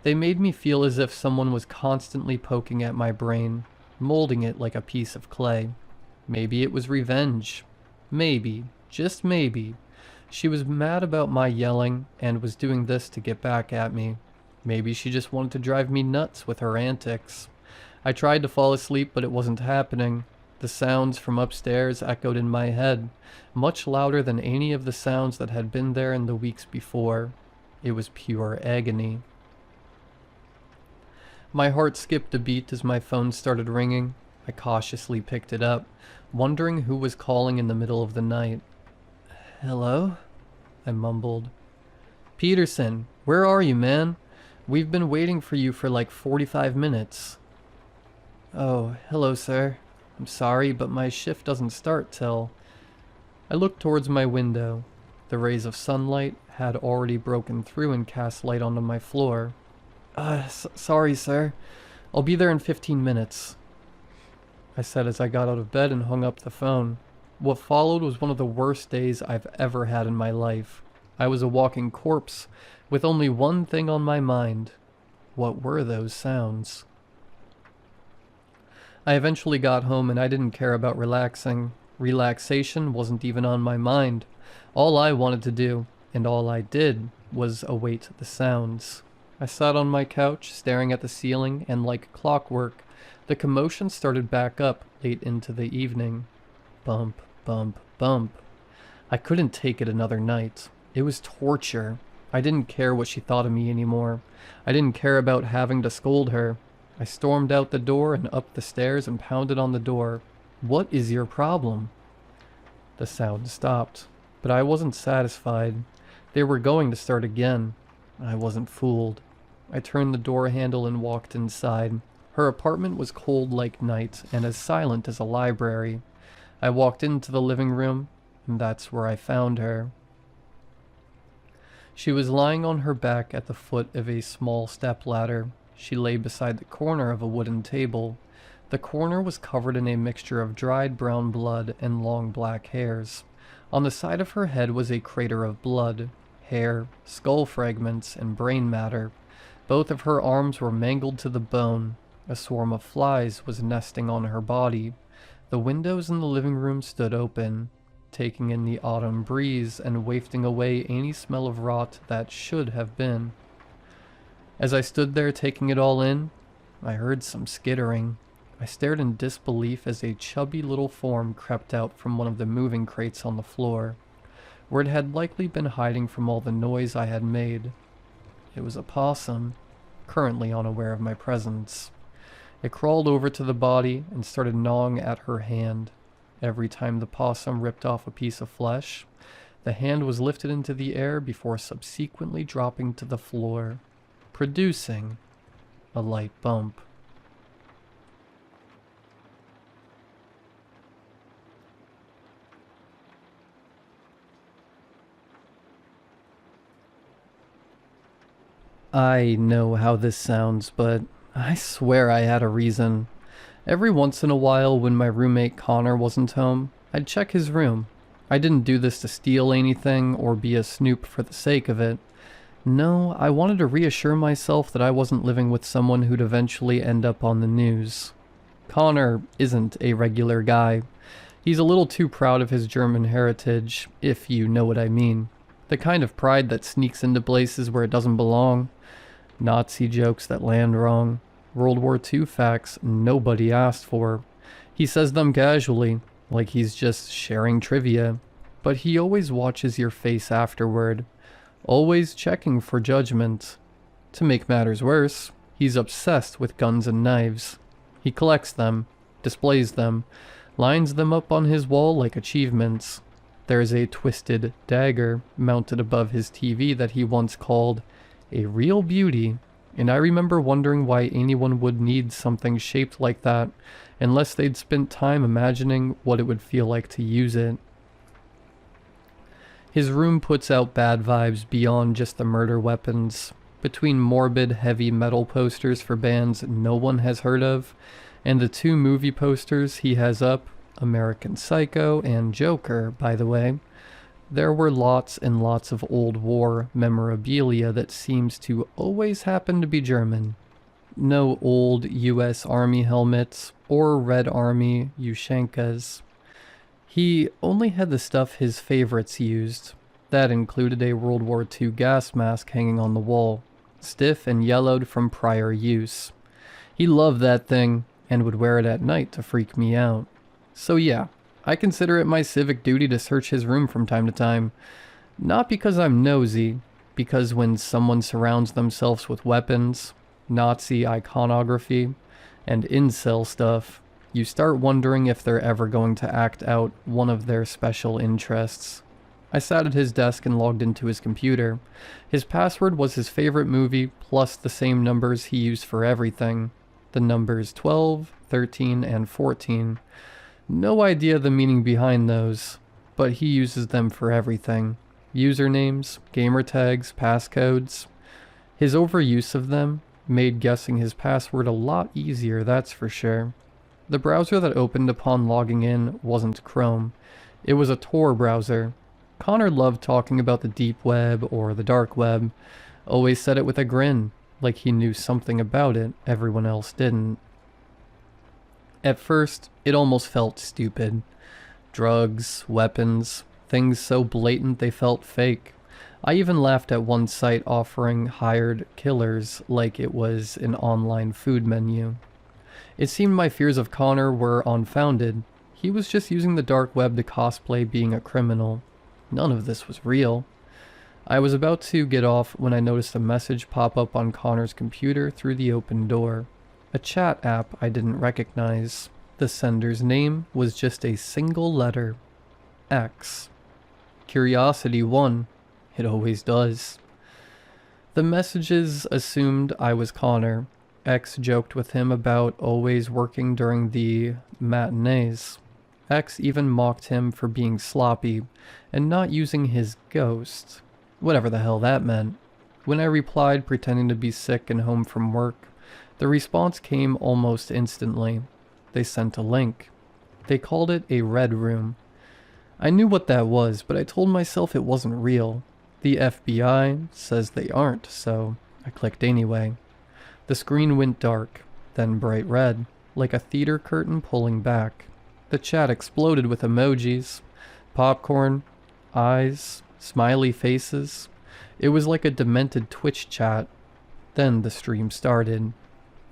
They made me feel as if someone was constantly poking at my brain, molding it like a piece of clay. Maybe it was revenge. Maybe, just maybe, she was mad about my yelling and was doing this to get back at me. Maybe she just wanted to drive me nuts with her antics. I tried to fall asleep, but it wasn't happening. The sounds from upstairs echoed in my head, much louder than any of the sounds that had been there in the weeks before. It was pure agony. My heart skipped a beat as my phone started ringing. I cautiously picked it up, wondering who was calling in the middle of the night. "Hello?" I mumbled. "Peterson, where are you, man? We've been waiting for you for like 45 minutes. "Oh, hello, sir. I'm sorry, but my shift doesn't start till..." I looked towards my window. The rays of sunlight had already broken through and cast light onto my floor. Sorry, sir. I'll be there in 15 minutes. I said as I got out of bed and hung up the phone. What followed was one of the worst days I've ever had in my life. I was a walking corpse, with only one thing on my mind. What were those sounds? I eventually got home and I didn't care about relaxing. Relaxation wasn't even on my mind. All I wanted to do, and all I did, was await the sounds. I sat on my couch, staring at the ceiling, and like clockwork, the commotion started back up late into the evening. Bump, bump, bump. I couldn't take it another night. It was torture. I didn't care what she thought of me anymore. I didn't care about having to scold her. I stormed out the door and up the stairs and pounded on the door. "What is your problem?" The sound stopped, but I wasn't satisfied. They were going to start again. I wasn't fooled. I turned the door handle and walked inside. Her apartment was cold like night and as silent as a library. I walked into the living room, and that's where I found her. She was lying on her back at the foot of a small stepladder. She lay beside the corner of a wooden table. The corner was covered in a mixture of dried brown blood and long black hairs. On the side of her head was a crater of blood, hair, skull fragments, and brain matter. Both of her arms were mangled to the bone. A swarm of flies was nesting on her body. The windows in the living room stood open, taking in the autumn breeze and wafting away any smell of rot that should have been. As I stood there taking it all in, I heard some skittering. I I stared in disbelief as a chubby little form crept out from one of the moving crates on the floor, where it had likely been hiding from all the noise I had made. It was a possum, currently unaware of my presence. It crawled over to the body and started gnawing at her hand. Every time the possum ripped off a piece of flesh, the hand was lifted into the air before subsequently dropping to the floor, producing a light bump. I know how this sounds, but I swear I had a reason. Every once in a while, when my roommate Connor wasn't home, I'd check his room. I didn't do this to steal anything or be a snoop for the sake of it. No, I wanted to reassure myself that I wasn't living with someone who'd eventually end up on the news. Connor isn't a regular guy. He's a little too proud of his German heritage, if you know what I mean. The kind of pride that sneaks into places where it doesn't belong. Nazi jokes that land wrong. World War II facts nobody asked for. He says them casually, like he's just sharing trivia. But he always watches your face afterward, always checking for judgment. To make matters worse, he's obsessed with guns and knives. He collects them, displays them, lines them up on his wall like achievements. There's a twisted dagger mounted above his TV that he once called a real beauty, and I remember wondering why anyone would need something shaped like that unless they'd spent time imagining what it would feel like to use it. His room puts out bad vibes beyond just the murder weapons. Between morbid heavy metal posters for bands no one has heard of, and the 2 movie posters he has up, American Psycho and Joker, by the way, there were lots and lots of old war memorabilia that seems to always happen to be German. No old US Army helmets or Red Army Ushankas. He only had the stuff his favorites used. That included a World War II gas mask hanging on the wall, stiff and yellowed from prior use. He loved that thing and would wear it at night to freak me out. So yeah, I consider it my civic duty to search his room from time to time. Not because I'm nosy, because when someone surrounds themselves with weapons, Nazi iconography, and incel stuff, you start wondering if they're ever going to act out one of their special interests. I sat at his desk and logged into his computer. His password was his favorite movie, plus the same numbers he used for everything. The numbers 12, 13, and 14. No idea the meaning behind those, but he uses them for everything. Usernames, gamer tags, passcodes. His overuse of them made guessing his password a lot easier, that's for sure. The browser that opened upon logging in wasn't Chrome. It was a Tor browser. Connor loved talking about the deep web or the dark web. Always said it with a grin, like he knew something about it everyone else didn't. At first, it almost felt stupid. Drugs, weapons, things so blatant they felt fake. I even laughed at one site offering hired killers like it was an online food menu. It seemed my fears of Connor were unfounded. He was just using the dark web to cosplay being a criminal. None of this was real. I was about to get off when I noticed a message pop up on Connor's computer through the open door. A chat app I didn't recognize. The sender's name was just a single letter. X. Curiosity won. It always does. The messages assumed I was Connor. X joked with him about always working during the matinees. X even mocked him for being sloppy and not using his ghost. Whatever the hell that meant. When I replied pretending to be sick and home from work, the response came almost instantly. They sent a link. They called it a red room. I knew what that was, but I told myself it wasn't real. The FBI says they aren't, so I clicked anyway. The screen went dark, then bright red, like a theater curtain pulling back. The chat exploded with emojis, popcorn, eyes, smiley faces. It was like a demented Twitch chat. Then the stream started.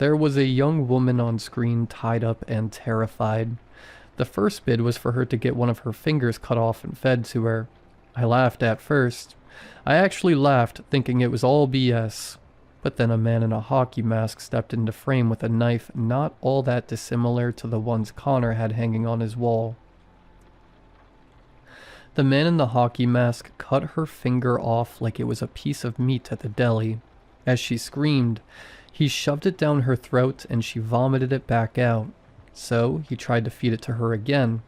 There was a young woman on screen tied up and terrified. The first bid was for her to get one of her fingers cut off and fed to her. I laughed at first. I actually laughed, thinking it was all BS. But then a man in a hockey mask stepped into frame with a knife not all that dissimilar to the ones Connor had hanging on his wall. The man in the hockey mask cut her finger off like it was a piece of meat at the deli. As she screamed, he shoved it down her throat and she vomited it back out. So he tried to feed it to her again,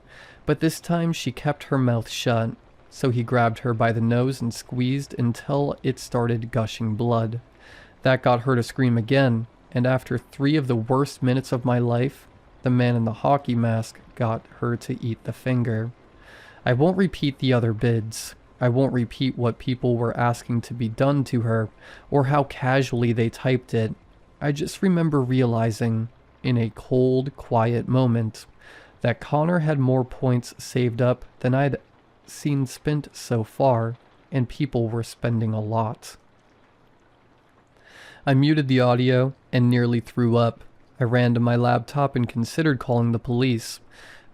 but this time she kept her mouth shut. So he grabbed her by the nose and squeezed until it started gushing blood. That got her to scream again, and after 3 of the worst minutes of my life, the man in the hockey mask got her to eat the finger. I won't repeat the other bids. I won't repeat what people were asking to be done to her, or how casually they typed it. I just remember realizing, in a cold, quiet moment, that Connor had more points saved up than I'd seen spent so far, and people were spending a lot. I muted the audio and nearly threw up. I ran to my laptop and considered calling the police,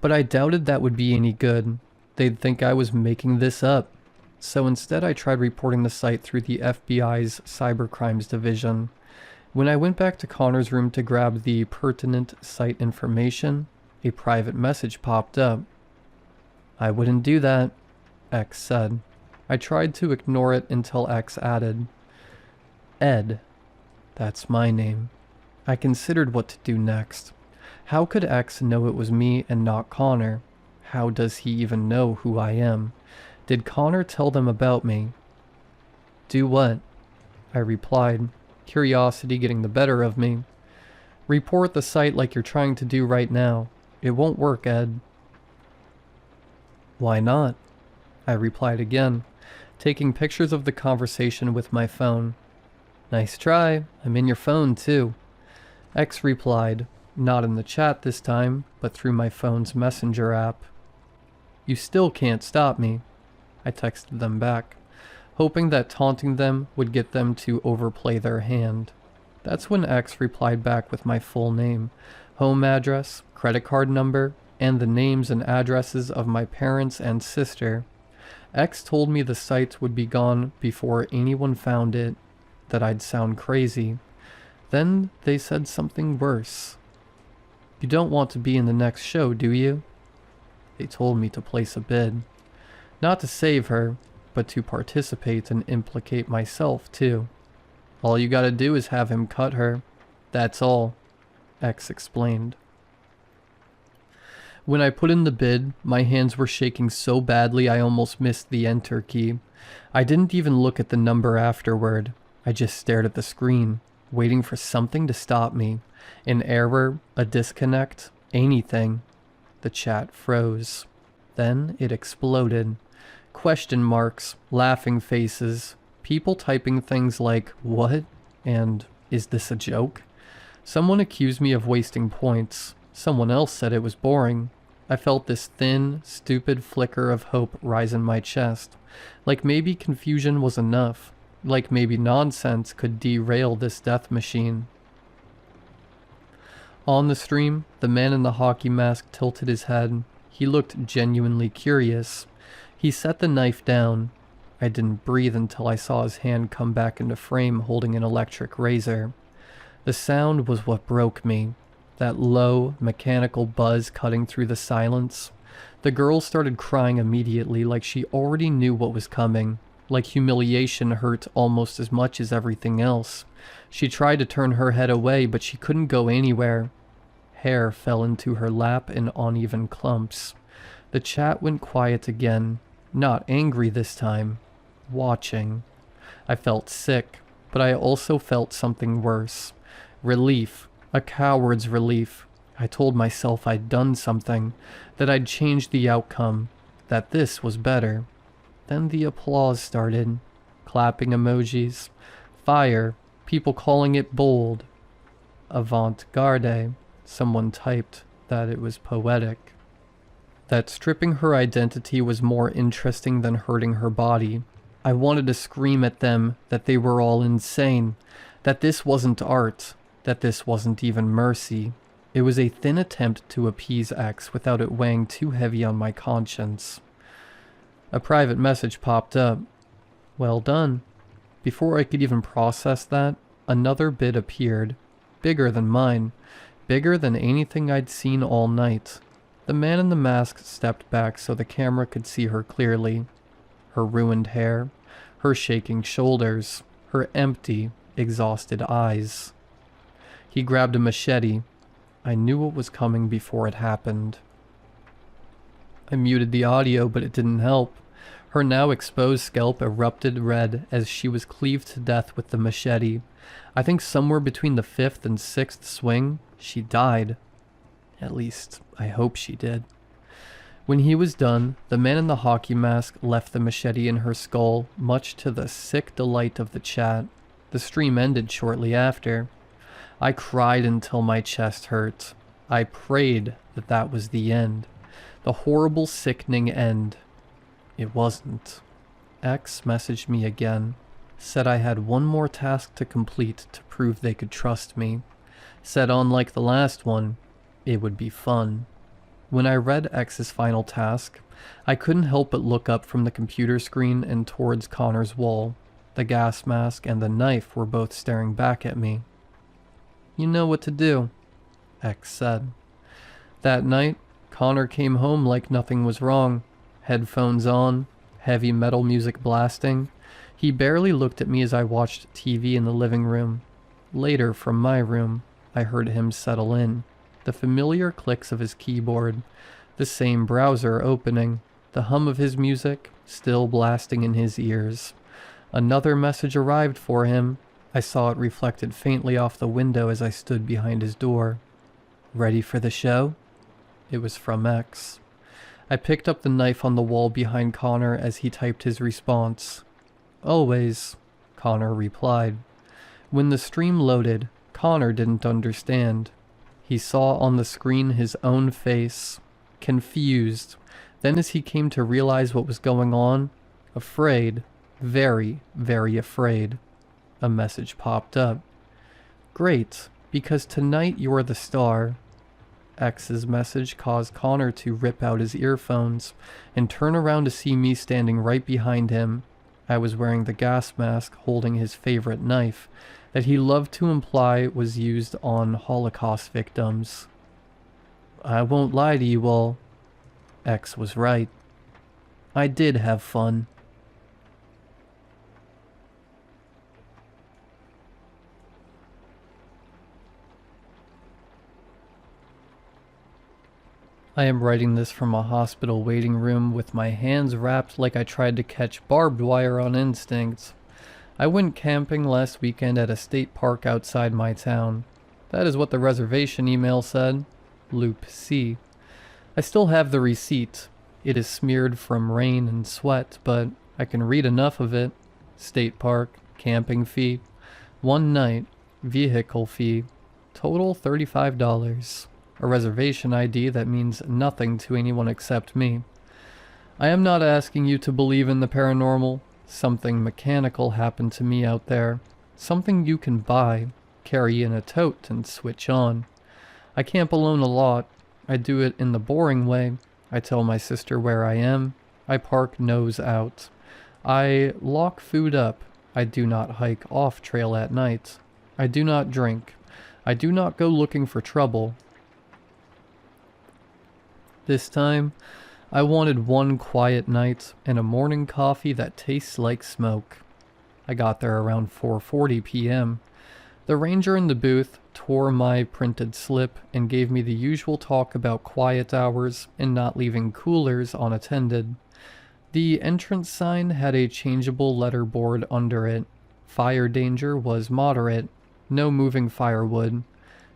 but I doubted that would be any good. They'd think I was making this up. So instead I tried reporting the site through the FBI's Cybercrimes Division. When I went back to Connor's room to grab the pertinent site information, a private message popped up. "I wouldn't do that," X said. I tried to ignore it until X added, "Ed, that's my name." I considered what to do next. How could X know it was me and not Connor? How does he even know who I am? Did Connor tell them about me? "Do what?" I replied, curiosity getting the better of me. "Report the site like you're trying to do right now. It won't work, Ed." "Why not?" I replied again, taking pictures of the conversation with my phone. "Nice try. I'm in your phone, too." X replied, not in the chat this time, but through my phone's messenger app. "You still can't stop me," I texted them back, hoping that taunting them would get them to overplay their hand. That's when X replied back with my full name, home address, credit card number, and the names and addresses of my parents and sister. X told me the site would be gone before anyone found it, that I'd sound crazy. Then they said something worse. "You don't want to be in the next show, do you?" They told me to place a bid. Not to save her, but to participate and implicate myself too. "All you gotta do is have him cut her. That's all," X explained. When I put in the bid, my hands were shaking so badly I almost missed the enter key. I didn't even look at the number afterward. I just stared at the screen, waiting for something to stop me. An error, a disconnect, anything. The chat froze. Then it exploded. Question marks, laughing faces, people typing things like, "What?" and "Is this a joke?" Someone accused me of wasting points. Someone else said it was boring. I felt this thin, stupid flicker of hope rise in my chest. Like maybe confusion was enough. Like maybe nonsense could derail this death machine. On the stream, the man in the hockey mask tilted his head. He looked genuinely curious. He set the knife down. I didn't breathe until I saw his hand come back into frame holding an electric razor. The sound was what broke me. That low, mechanical buzz cutting through the silence. The girl started crying immediately, like she already knew what was coming. Like humiliation hurt almost as much as everything else. She tried to turn her head away, but she couldn't go anywhere. Hair fell into her lap in uneven clumps. The chat went quiet again. Not angry this time. Watching. I felt sick, but I also felt something worse. Relief. A coward's relief. I told myself I'd done something, that I'd changed the outcome, that this was better. Then the applause started. Clapping emojis. Fire. People calling it bold. Avant-garde. Someone typed that it was poetic. That stripping her identity was more interesting than hurting her body. I wanted to scream at them that they were all insane, that this wasn't art. that this wasn't even mercy. It was a thin attempt to appease X without it weighing too heavy on my conscience. A private message popped up. Well done. Before I could even process that, another bid appeared. Bigger than mine. Bigger than anything I'd seen all night. The man in the mask stepped back so the camera could see her clearly. Her ruined hair, her shaking shoulders, her empty, exhausted eyes. He grabbed a machete. I knew what was coming before it happened. I muted the audio, but it didn't help. Her now exposed scalp erupted red as she was cleaved to death with the machete. I think somewhere between the 5th and 6th swing, she died. At least, I hope she did. When he was done, the man in the hockey mask left the machete in her skull, much to the sick delight of the chat. The stream ended shortly after. I cried until my chest hurt. I prayed that that was the end. The horrible, sickening end. It wasn't. X messaged me again. Said I had one more task to complete to prove they could trust me. Said unlike the last one, it would be fun. When I read X's final task, I couldn't help but look up from the computer screen and towards Connor's wall. The gas mask and the knife were both staring back at me. You know what to do, X said. That night, Connor came home like nothing was wrong. Headphones on, heavy metal music blasting. He barely looked at me as I watched TV in the living room. Later, from my room, I heard him settle in. The familiar clicks of his keyboard, the same browser opening, the hum of his music still blasting in his ears. Another message arrived for him. I saw it reflected faintly off the window as I stood behind his door. Ready for the show? It was from X. I picked up the knife on the wall behind Connor as he typed his response. Always, Connor replied. When the stream loaded, Connor didn't understand. He saw on the screen his own face, confused. Then as he came to realize what was going on, afraid, very, very afraid, a message popped up. Great, because tonight you're the star. X's message caused Connor to rip out his earphones and turn around to see me standing right behind him. I was wearing the gas mask, holding his favorite knife, that he loved to imply was used on Holocaust victims. I won't lie to you all. X was right. I did have fun. I am writing this from a hospital waiting room with my hands wrapped like I tried to catch barbed wire on instinct. I went camping last weekend at a state park outside my town. That is what the reservation email said. Loop C. I still have the receipt. It is smeared from rain and sweat, but I can read enough of it. State park, camping fee, 1 night, vehicle fee, total $35. A reservation ID that means nothing to anyone except me. I am not asking you to believe in the paranormal. Something mechanical happened to me out there. Something you can buy, carry in a tote, and switch on. I camp alone a lot. I do it in the boring way. I tell my sister where I am. I park nose out. I lock food up. I do not hike off trail at night. I do not drink. I do not go looking for trouble. This time, I wanted one quiet night and a morning coffee that tastes like smoke. I got there around 4:40 p.m. The ranger in the booth tore my printed slip and gave me the usual talk about quiet hours and not leaving coolers unattended. The entrance sign had a changeable letterboard under it. Fire danger was moderate. No moving firewood.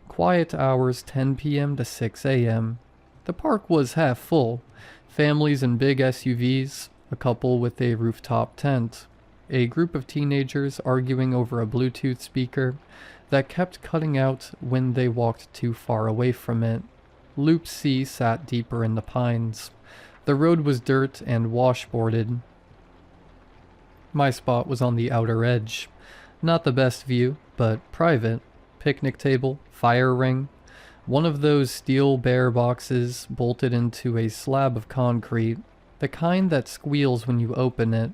Quiet hours 10 p.m. to 6 a.m. The park was half full. Families in big SUVs, a couple with a rooftop tent, a group of teenagers arguing over a Bluetooth speaker that kept cutting out when they walked too far away from it. Loop C sat deeper in the pines. The road was dirt and washboarded. My spot was on the outer edge. Not the best view, but private. picnic table, fire ring, one of those steel bear boxes bolted into a slab of concrete, the kind that squeals when you open it.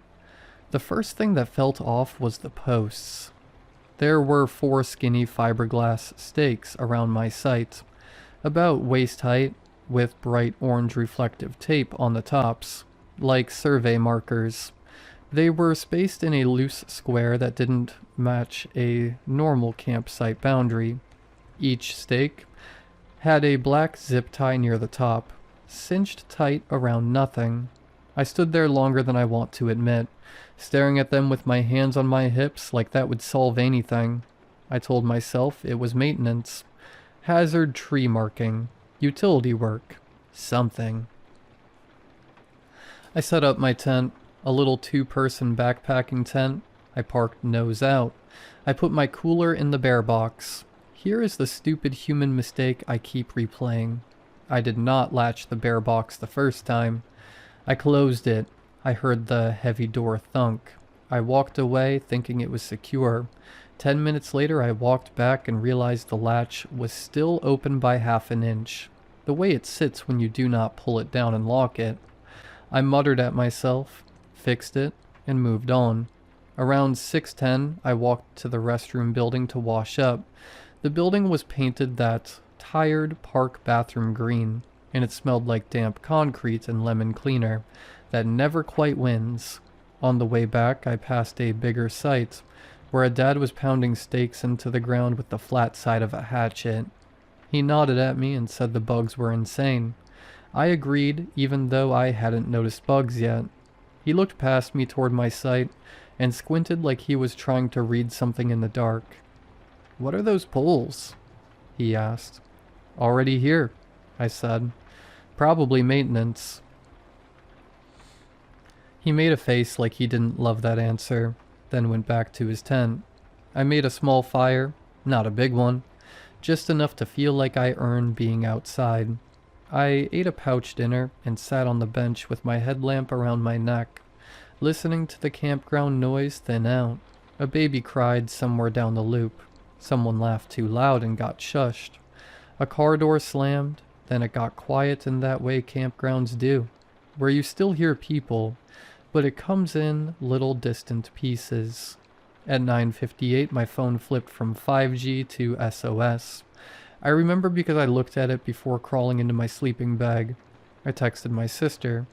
The first thing that felt off was the posts. There were 4 skinny fiberglass stakes around my site, about waist height, with bright orange reflective tape on the tops, like survey markers. They were spaced in a loose square that didn't match a normal campsite boundary. Each stake had a black zip tie near the top, cinched tight around nothing. I stood there longer than I want to admit, staring at them with my hands on my hips like that would solve anything. I told myself it was maintenance, hazard tree marking, utility work, something. I set up my tent, a little 2-person backpacking tent. I parked nose out. I put my cooler in the bear box. Here is the stupid human mistake I keep replaying. I did not latch the bear box the first time. I closed it. I heard the heavy door thunk. I walked away thinking it was secure. 10 minutes later I walked back and realized the latch was still open by half an inch, the way it sits when you do not pull it down and lock it. I muttered at myself, fixed it, and moved on. Around 6:10 I walked to the restroom building to wash up. The building was painted that tired park bathroom green, and it smelled like damp concrete and lemon cleaner that never quite wins. On the way back I passed a bigger site, where a dad was pounding stakes into the ground with the flat side of a hatchet. He nodded at me and said the bugs were insane. I agreed, even though I hadn't noticed bugs yet. He looked past me toward my site and squinted like he was trying to read something in the dark. "What are those poles?" he asked. "Already here," I said. "Probably maintenance." He made a face like he didn't love that answer, then went back to his tent. I made a small fire, not a big one, just enough to feel like I earned being outside. I ate a pouch dinner and sat on the bench with my headlamp around my neck, listening to the campground noise thin out. A baby cried somewhere down the loop. Someone laughed too loud and got shushed. A car door slammed, then it got quiet in that way campgrounds do, where you still hear people, but it comes in little distant pieces. At 9:58 my phone flipped from 5G to SOS. I remember because I looked at it before crawling into my sleeping bag. I texted my sister.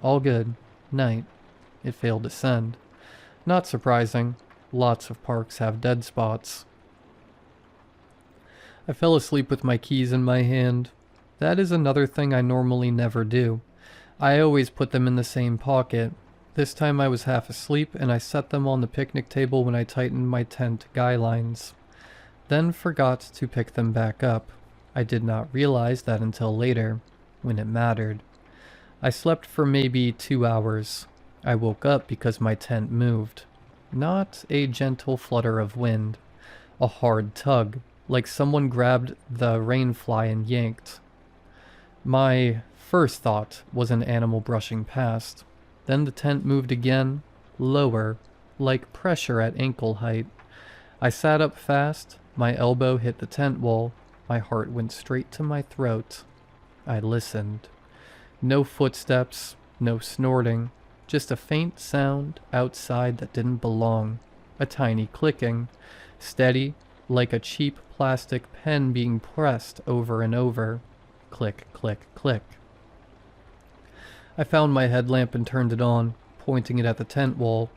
"All good. Night." It failed to send. Not surprising. Lots of parks have dead spots. I fell asleep with my keys in my hand. That is another thing I normally never do. I always put them in the same pocket. This time I was half asleep and I set them on the picnic table when I tightened my tent guy lines. Then forgot to pick them back up. I did not realize that until later, when it mattered. I slept for maybe 2 hours. I woke up because my tent moved. Not a gentle flutter of wind. A hard tug, like someone grabbed the rainfly and yanked. My first thought was an animal brushing past. Then the tent moved again, lower, like pressure at ankle height. I sat up fast, my elbow hit the tent wall, my heart went straight to my throat. I listened. No footsteps, no snorting, just a faint sound outside that didn't belong. A tiny clicking, steady, like a cheap plastic pen being pressed over and over. Click, click, click. I found my headlamp and turned it on, pointing it at the tent wall.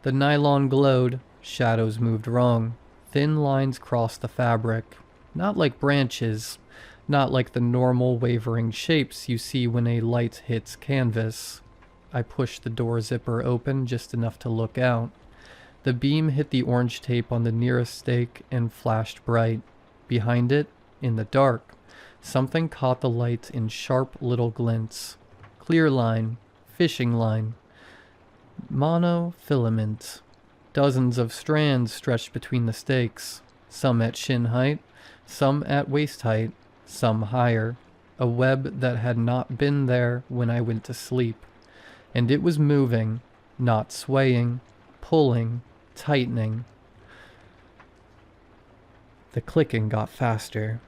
The nylon glowed, shadows moved wrong. Thin lines crossed the fabric. Not like branches, not like the normal wavering shapes you see when a light hits canvas. I pushed the door zipper open just enough to look out. The beam hit the orange tape on the nearest stake and flashed bright. Behind it, in the dark, something caught the light in sharp little glints. Clear line, fishing line, monofilament. Dozens of strands stretched between the stakes, some at shin height, some at waist height, some higher. A web that had not been there when I went to sleep. And it was moving, not swaying, pulling, tightening. The clicking got faster.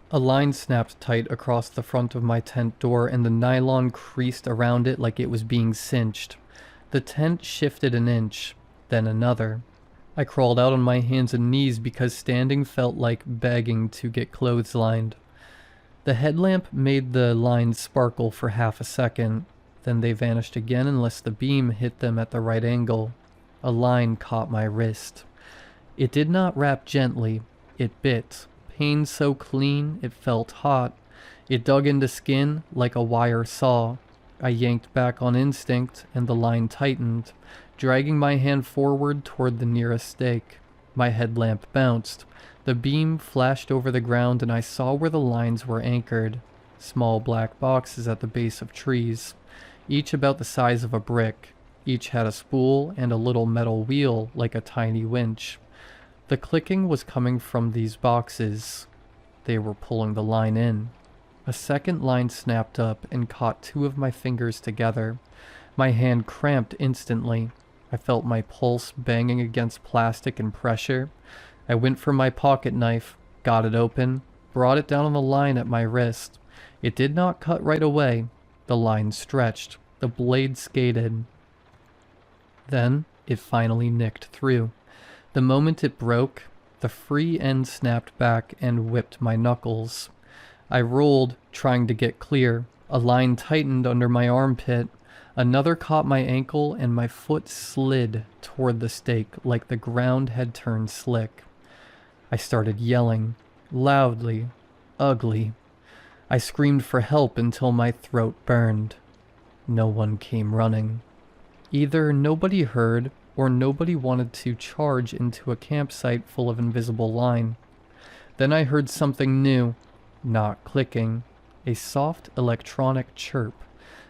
A line snapped tight across the front of my tent door, and the nylon creased around it like it was being cinched. The tent shifted an inch, then another. I crawled out on my hands and knees because standing felt like begging to get clotheslined. The headlamp made the lines sparkle for half a second, then they vanished again unless the beam hit them at the right angle. A line caught my wrist. It did not wrap gently, it bit. Pain so clean, it felt hot. It dug into skin like a wire saw. I yanked back on instinct, and the line tightened, dragging my hand forward toward the nearest stake. My headlamp bounced. The beam flashed over the ground, and I saw where the lines were anchored. Small black boxes at the base of trees, each about the size of a brick. Each had a spool and a little metal wheel like a tiny winch. The clicking was coming from these boxes. They were pulling the line in. A second line snapped up and caught two of my fingers together. My hand cramped instantly. I felt my pulse banging against plastic and pressure. I went for my pocket knife, got it open, brought it down on the line at my wrist. It did not cut right away. The line stretched. The blade skated. Then it finally nicked through. The moment it broke, the free end snapped back and whipped my knuckles. I rolled, trying to get clear. A line tightened under my armpit. Another caught my ankle, and my foot slid toward the stake like the ground had turned slick. I started yelling, loudly, ugly. I screamed for help until my throat burned. No one came running. Either nobody heard, or nobody wanted to charge into a campsite full of invisible line. Then I heard something new, not clicking, a soft electronic chirp,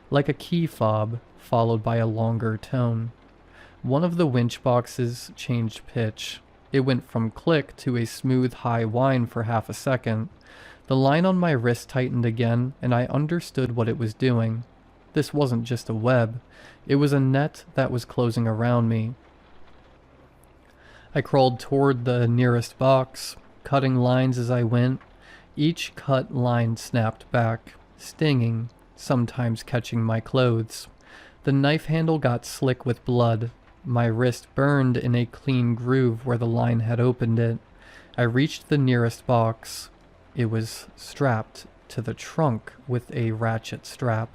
like a key fob, followed by a longer tone. One of the winch boxes changed pitch. It went from click to a smooth high whine for half a second. The line on my wrist tightened again, and I understood what it was doing. This wasn't just a web. It was a net that was closing around me. I crawled toward the nearest box, cutting lines as I went. Each cut line snapped back, stinging, sometimes catching my clothes. The knife handle got slick with blood. My wrist burned in a clean groove where the line had opened it. I reached the nearest box. It was strapped to the trunk with a ratchet strap.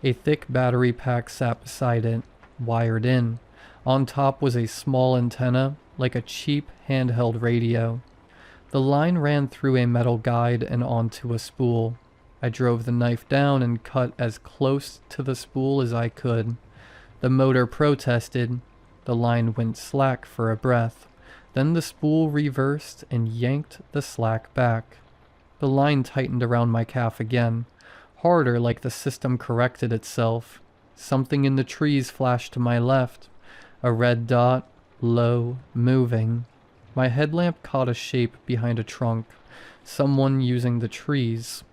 A thick battery pack sat beside it, wired in. On top was a small antenna, like a cheap handheld radio. The line ran through a metal guide and onto a spool. I drove the knife down and cut as close to the spool as I could. The motor protested. The line went slack for a breath. Then the spool reversed and yanked the slack back. The line tightened around my calf again, harder like the system corrected itself. Something in the trees flashed to my left. A red dot, low, moving. My headlamp caught a shape behind a trunk. Someone using the trees.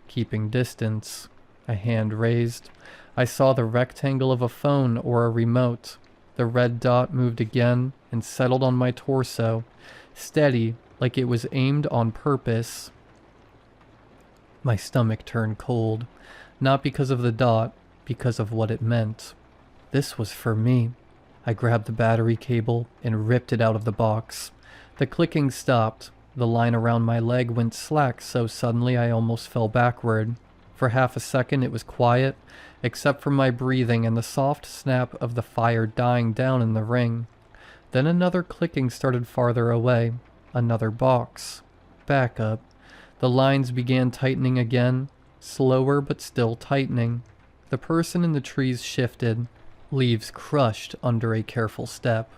Keeping distance. A hand raised. I saw the rectangle of a phone or a remote. The red dot moved again and settled on my torso, steady like it was aimed on purpose. My stomach turned cold, not because of the dot, because of what it meant. This was for me. I grabbed the battery cable and ripped it out of the box. The clicking stopped. The line around my leg went slack so suddenly I almost fell backward. For half a second it was quiet, except for my breathing and the soft snap of the fire dying down in the ring. Then another clicking started farther away. Another box. Back up. The lines began tightening again, slower but still tightening. The person in the trees shifted, leaves crushed under a careful step.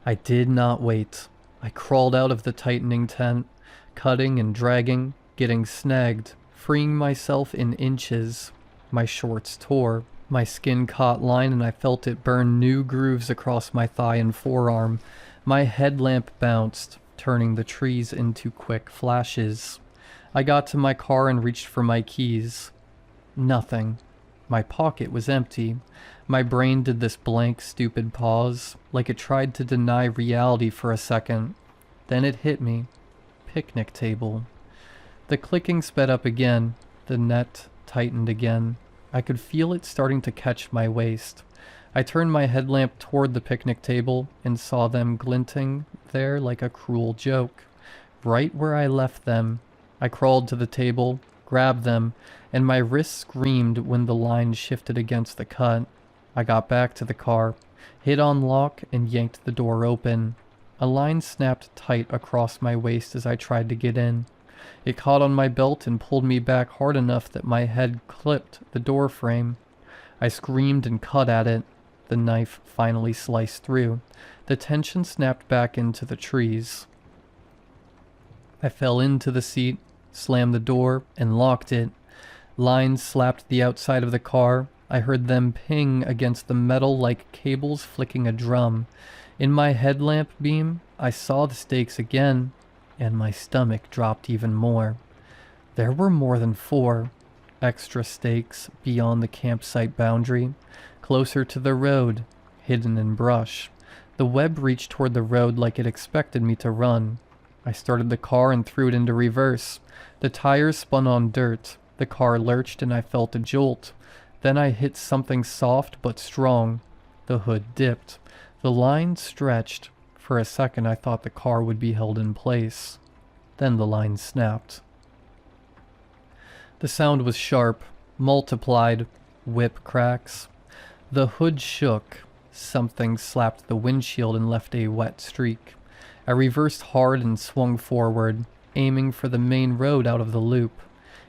I did not wait. I crawled out of the tightening tent, cutting and dragging, getting snagged, freeing myself in inches. My shorts tore. My skin caught line and I felt it burn new grooves across my thigh and forearm. My headlamp bounced, turning the trees into quick flashes. I got to my car and reached for my keys. Nothing. My pocket was empty. My brain did this blank, stupid pause, like it tried to deny reality for a second. Then it hit me. Picnic table. The clicking sped up again. The net tightened again. I could feel it starting to catch my waist. I turned my headlamp toward the picnic table and saw them glinting there like a cruel joke. Right where I left them. I crawled to the table, grabbed them, and my wrist screamed when the line shifted against the cut. I got back to the car, hit on lock, and yanked the door open. A line snapped tight across my waist as I tried to get in. It caught on my belt and pulled me back hard enough that my head clipped the door frame. I screamed and cut at it. The knife finally sliced through. The tension snapped back into the trees. I fell into the seat, slammed the door, and locked it. Lines slapped the outside of the car. I heard them ping against the metal like cables flicking a drum. In my headlamp beam, I saw the stakes again, and my stomach dropped even more. There were more than 4 extra stakes beyond the campsite boundary, closer to the road, hidden in brush. The web reached toward the road like it expected me to run. I started the car and threw it into reverse. The tires spun on dirt. The car lurched and I felt a jolt. Then I hit something soft but strong. The hood dipped. The line stretched. For a second I thought the car would be held in place. Then the line snapped. The sound was sharp, multiplied, whip cracks. The hood shook. Something slapped the windshield and left a wet streak. I reversed hard and swung forward, aiming for the main road out of the loop.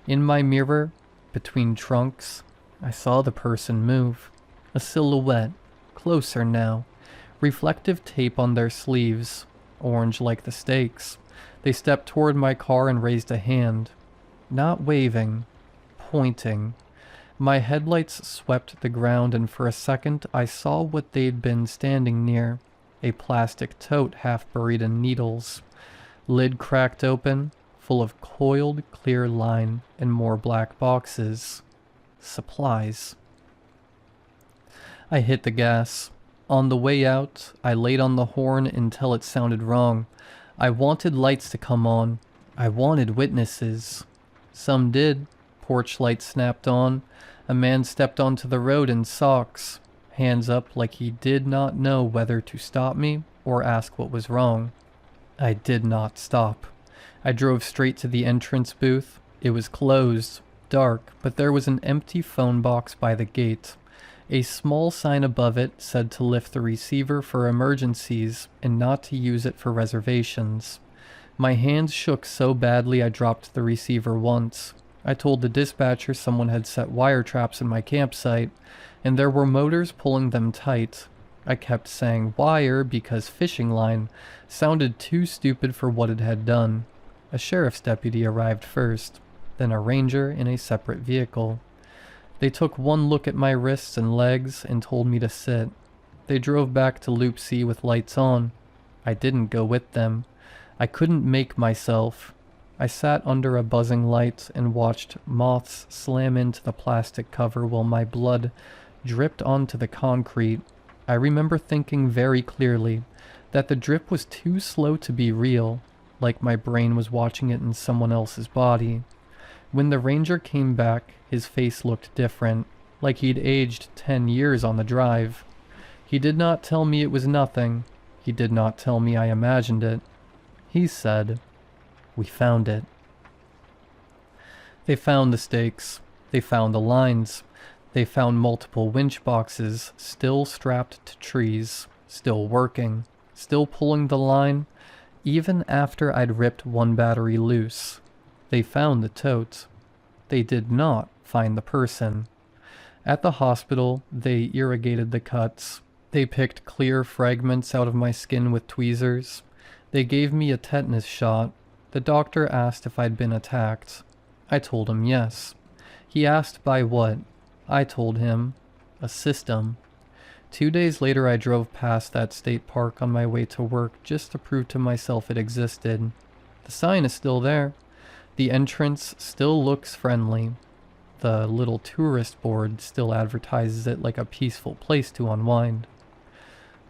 In my mirror, between trunks, I saw the person move. A silhouette, closer now. Reflective tape on their sleeves, orange like the stakes. They stepped toward my car and raised a hand. Not waving, pointing. My headlights swept the ground and for a second I saw what they'd been standing near. A plastic tote half buried in needles. Lid cracked open, full of coiled clear line and more black boxes. Supplies. I hit the gas. On the way out, I laid on the horn until it sounded wrong. I wanted lights to come on. I wanted witnesses. Some did. Porch lights snapped on. A man stepped onto the road in socks, hands up like he did not know whether to stop me or ask what was wrong. I did not stop. I drove straight to the entrance booth. It was closed, dark, but there was an empty phone box by the gate. A small sign above it said to lift the receiver for emergencies and not to use it for reservations. My hands shook so badly I dropped the receiver once. I told the dispatcher someone had set wire traps in my campsite, and there were motors pulling them tight. I kept saying wire because fishing line sounded too stupid for what it had done. A sheriff's deputy arrived first, then a ranger in a separate vehicle. They took one look at my wrists and legs and told me to sit. They drove back to Loop C with lights on. I didn't go with them. I couldn't make myself. I sat under a buzzing light and watched moths slam into the plastic cover while my blood dripped onto the concrete. I remember thinking very clearly that the drip was too slow to be real, like my brain was watching it in someone else's body. When the ranger came back, his face looked different, like he'd aged 10 years on the drive. He did not tell me it was nothing. He did not tell me I imagined it. He said, "We found it." They found the stakes. They found the lines. They found multiple winch boxes, still strapped to trees, still working, still pulling the line, even after I'd ripped one battery loose. They found the tote. They did not find the person. At the hospital, they irrigated the cuts. They picked clear fragments out of my skin with tweezers. They gave me a tetanus shot. The doctor asked if I'd been attacked. I told him yes. He asked by what. I told him, a system. 2 days later I drove past that state park on my way to work just to prove to myself it existed. The sign is still there. The entrance still looks friendly. The little tourist board still advertises it like a peaceful place to unwind.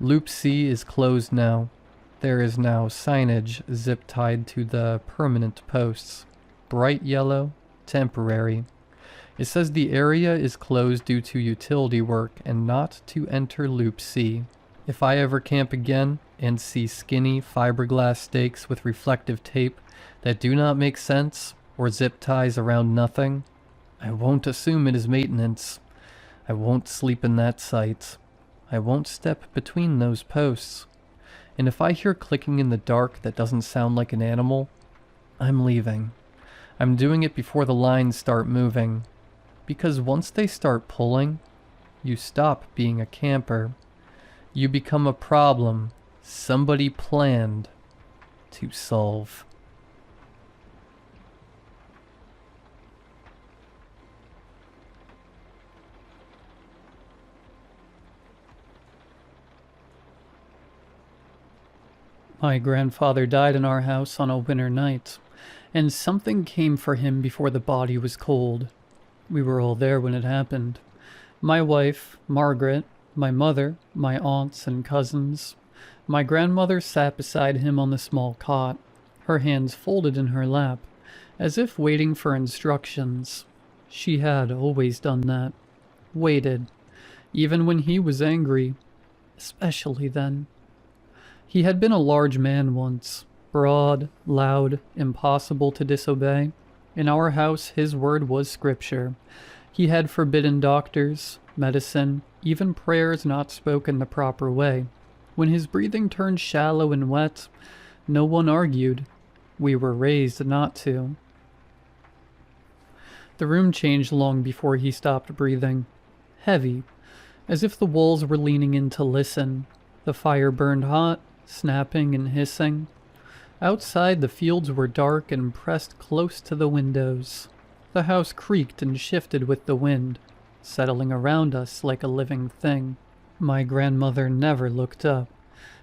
Loop C is closed now. There is now signage zip-tied to the permanent posts. Bright yellow, temporary. It says the area is closed due to utility work and not to enter Loop C. If I ever camp again and see skinny fiberglass stakes with reflective tape that do not make sense or zip ties around nothing, I won't assume it is maintenance. I won't sleep in that site. I won't step between those posts. And if I hear clicking in the dark that doesn't sound like an animal, I'm leaving. I'm doing it before the lines start moving. Because once they start pulling, you stop being a camper. You become a problem somebody planned to solve. My grandfather died in our house on a winter night, and something came for him before the body was cold. We were all there when it happened. My wife, Margaret, my mother, my aunts and cousins. My grandmother sat beside him on the small cot, her hands folded in her lap, as if waiting for instructions. She had always done that. Waited. Even when he was angry. Especially then. He had been a large man once, broad, loud, impossible to disobey. In our house, his word was scripture. He had forbidden doctors, medicine, even prayers not spoken the proper way. When his breathing turned shallow and wet, no one argued. We were raised not to. The room changed long before he stopped breathing. Heavy, as if the walls were leaning in to listen. The fire burned hot, snapping and hissing. Outside, the fields were dark and pressed close to the windows. The house creaked and shifted with the wind, settling around us like a living thing. My grandmother never looked up.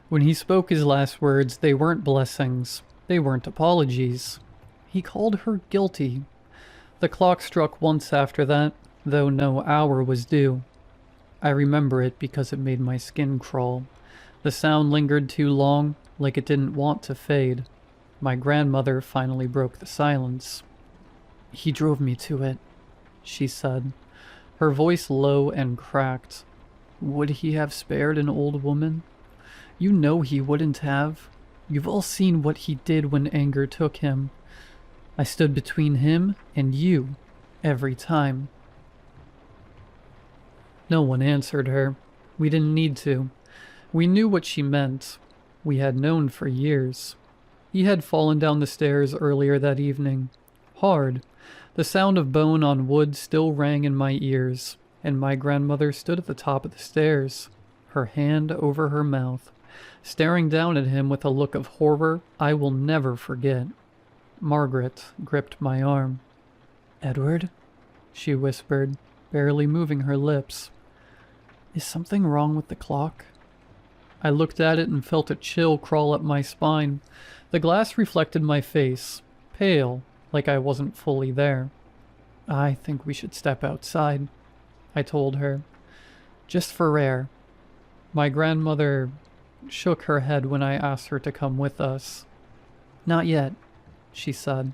When he spoke his last words, they weren't blessings. They weren't apologies. He called her guilty. The clock struck once after that, though no hour was due. I remember it because it made my skin crawl. The sound lingered too long, like it didn't want to fade. My grandmother finally broke the silence. "He drove me to it," she said, her voice low and cracked. "Would he have spared an old woman? You know he wouldn't have. You've all seen what he did when anger took him. I stood between him and you, every time." No one answered her. We didn't need to. We knew what she meant. We had known for years. He had fallen down the stairs earlier that evening. Hard. The sound of bone on wood still rang in my ears, and my grandmother stood at the top of the stairs, her hand over her mouth, staring down at him with a look of horror I will never forget. Margaret gripped my arm. "Edward," she whispered, barely moving her lips. "Is something wrong with the clock?" I looked at it and felt a chill crawl up my spine. The glass reflected my face, pale, like I wasn't fully there. "I think we should step outside," I told her. "Just for air." My grandmother shook her head when I asked her to come with us. "Not yet," she said.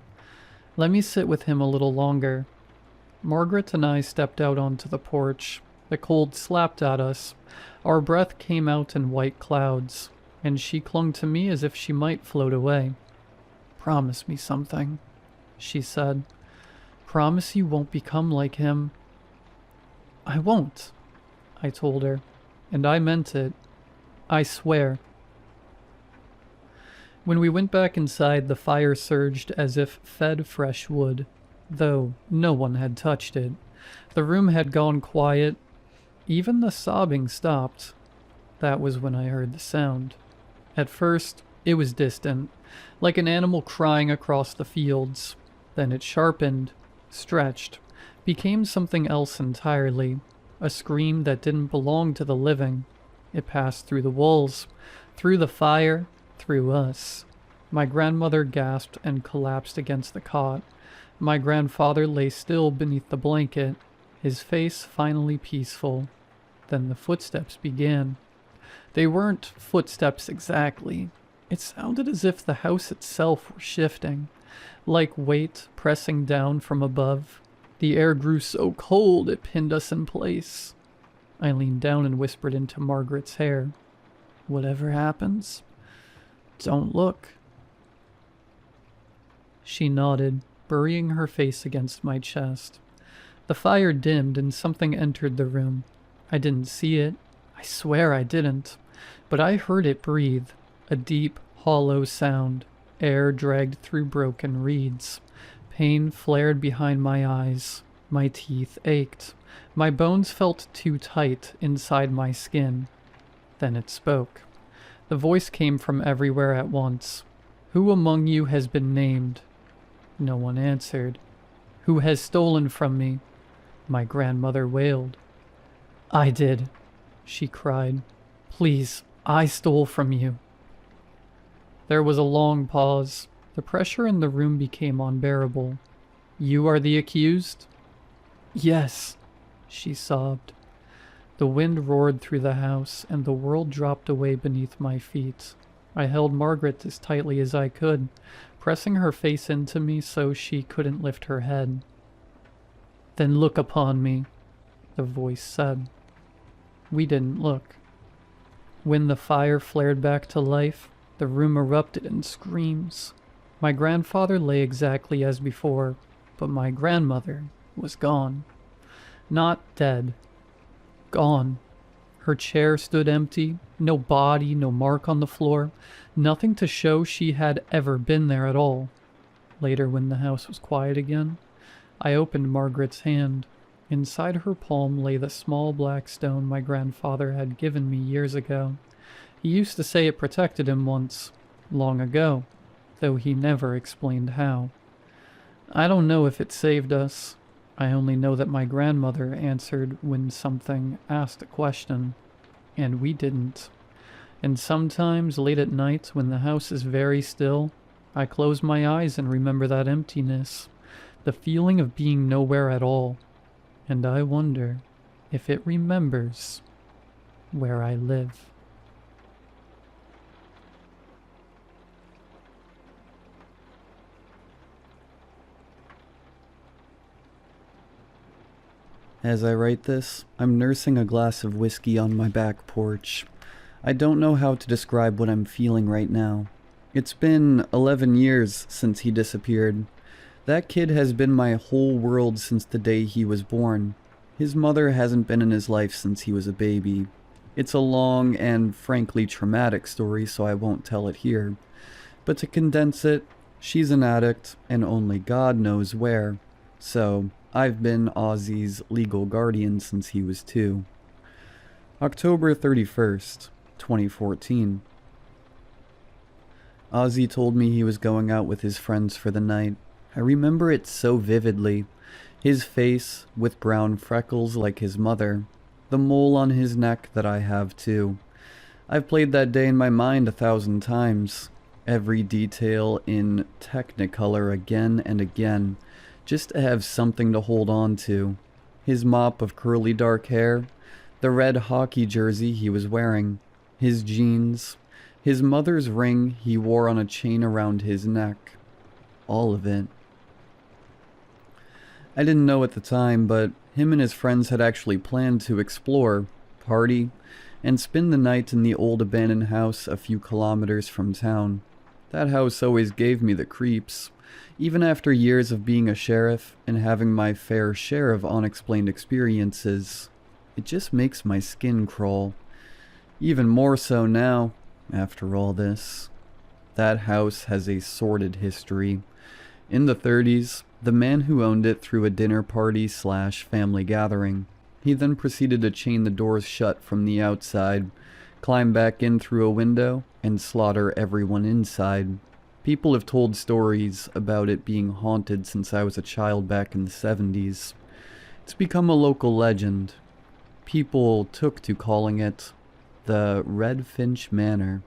"Let me sit with him a little longer." Margaret and I stepped out onto the porch. The cold slapped at us. Our breath came out in white clouds, and she clung to me as if she might float away. "Promise me something," she said. "Promise you won't become like him." "I won't," I told her, and I meant it. I swear. When we went back inside, the fire surged as if fed fresh wood, though no one had touched it. The room had gone quiet. Even the sobbing stopped. That was when I heard the sound. At first, it was distant, like an animal crying across the fields. Then it sharpened, stretched, became something else entirely, a scream that didn't belong to the living. It passed through the walls, through the fire, through us. My grandmother gasped and collapsed against the cot. My grandfather lay still beneath the blanket, his face finally peaceful. Then the footsteps began. They weren't footsteps exactly. It sounded as if the house itself were shifting, like weight pressing down from above. The air grew so cold it pinned us in place. I leaned down and whispered into Margaret's hair, "Whatever happens, don't look." She nodded, burying her face against my chest. The fire dimmed and something entered the room. I didn't see it. I swear I didn't. But I heard it breathe, a deep, hollow sound. Air dragged through broken reeds. Pain flared behind my eyes. My teeth ached. My bones felt too tight inside my skin. Then it spoke. The voice came from everywhere at once. "Who among you has been named?" No one answered. "Who has stolen from me?" My grandmother wailed. "I did," she cried. "Please, I stole from you." There was a long pause. The pressure in the room became unbearable. "You are the accused?" "Yes," she sobbed. The wind roared through the house, and the world dropped away beneath my feet. I held Margaret as tightly as I could, pressing her face into me so she couldn't lift her head. "Then look upon me," the voice said. We didn't look. When the fire flared back to life, the room erupted in screams. My grandfather lay exactly as before, but my grandmother was gone. Not dead. Gone. Her chair stood empty, no body, no mark on the floor, nothing to show she had ever been there at all. Later, when the house was quiet again, I opened Margaret's hand. Inside her palm lay the small black stone my grandfather had given me years ago. He used to say it protected him once, long ago, though he never explained how. I don't know if it saved us. I only know that my grandmother answered when something asked a question, and we didn't. And sometimes, late at night, when the house is very still, I close my eyes and remember that emptiness, the feeling of being nowhere at all, and I wonder if it remembers where I live. As I write this, I'm nursing a glass of whiskey on my back porch. I don't know how to describe what I'm feeling right now. It's been 11 years since he disappeared. That kid has been my whole world since the day he was born. His mother hasn't been in his life since he was a baby. It's a long and frankly traumatic story, so I won't tell it here. But to condense it, she's an addict, and only God knows where. So, I've been Ozzy's legal guardian since he was 2. October 31st, 2014. Ozzy told me he was going out with his friends for the night. I remember it so vividly. His face, with brown freckles like his mother. The mole on his neck that I have too. I've played that day in my mind 1,000 times. Every detail in Technicolor again and again. Just to have something to hold on to. His mop of curly dark hair, the red hockey jersey he was wearing, his jeans, his mother's ring he wore on a chain around his neck. All of it. I didn't know at the time, but him and his friends had actually planned to explore, party, and spend the night in the old abandoned house a few kilometers from town. That house always gave me the creeps. Even after years of being a sheriff and having my fair share of unexplained experiences, it just makes my skin crawl. Even more so now, after all this. That house has a sordid history. In the 30s, the man who owned it threw a dinner party/family gathering. He then proceeded to chain the doors shut from the outside, climb back in through a window, and slaughter everyone inside. People have told stories about it being haunted since I was a child back in the 70s. It's become a local legend. People took to calling it the Red Finch Manor.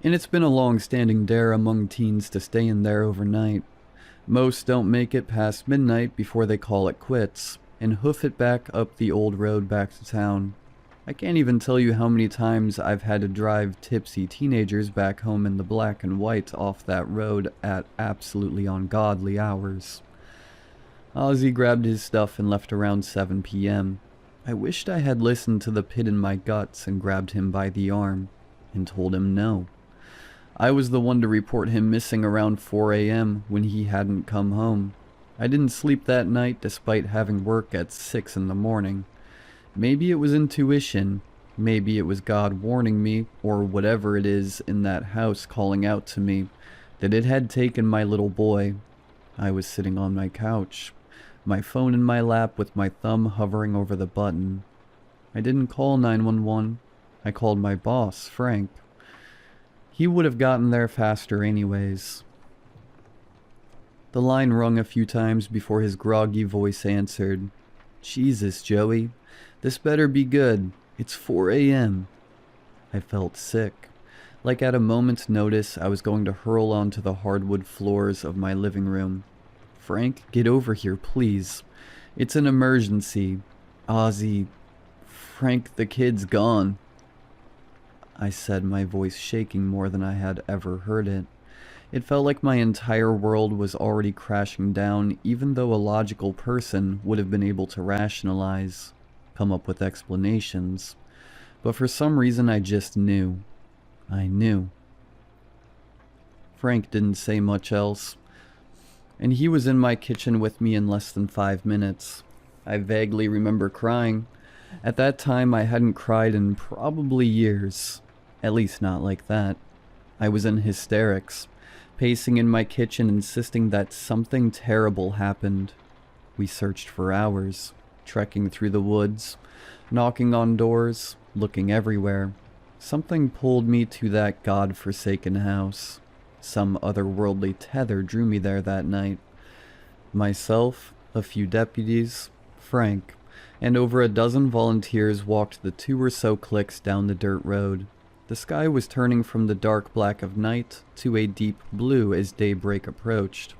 And it's been a long-standing dare among teens to stay in there overnight. Most don't make it past midnight before they call it quits and hoof it back up the old road back to town. I can't even tell you how many times I've had to drive tipsy teenagers back home in the black and white off that road at absolutely ungodly hours. Ozzy grabbed his stuff and left around 7 p.m. I wished I had listened to the pit in my guts and grabbed him by the arm and told him no. I was the one to report him missing around 4 a.m. when he hadn't come home. I didn't sleep that night despite having work at 6 in the morning. Maybe it was intuition, maybe it was God warning me, or whatever it is in that house calling out to me, that it had taken my little boy. I was sitting on my couch, my phone in my lap with my thumb hovering over the button. I didn't call 911, I called my boss, Frank. He would have gotten there faster anyways. The line rung a few times before his groggy voice answered. Jesus, Joey. This better be good. It's 4 a.m. I felt sick. Like at a moment's notice, I was going to hurl onto the hardwood floors of my living room. Frank, get over here, please. It's an emergency. Ozzy. Frank, the kid's gone. I said, my voice shaking more than I had ever heard it. It felt like my entire world was already crashing down, even though a logical person would have been able to rationalize, come up with explanations. But for some reason I just knew. I knew. Frank didn't say much else, and he was in my kitchen with me in less than 5 minutes. I vaguely remember crying. At that time I hadn't cried in probably years, at least not like that. I was in hysterics, pacing in my kitchen insisting that something terrible happened. We searched for hours, trekking through the woods, knocking on doors, looking everywhere. Something pulled me to that god-forsaken house. Some otherworldly tether drew me there that night. Myself, a few deputies, Frank, and over a dozen volunteers walked the 2 or so clicks down the dirt road. The sky was turning from the dark black of night to a deep blue as daybreak approached.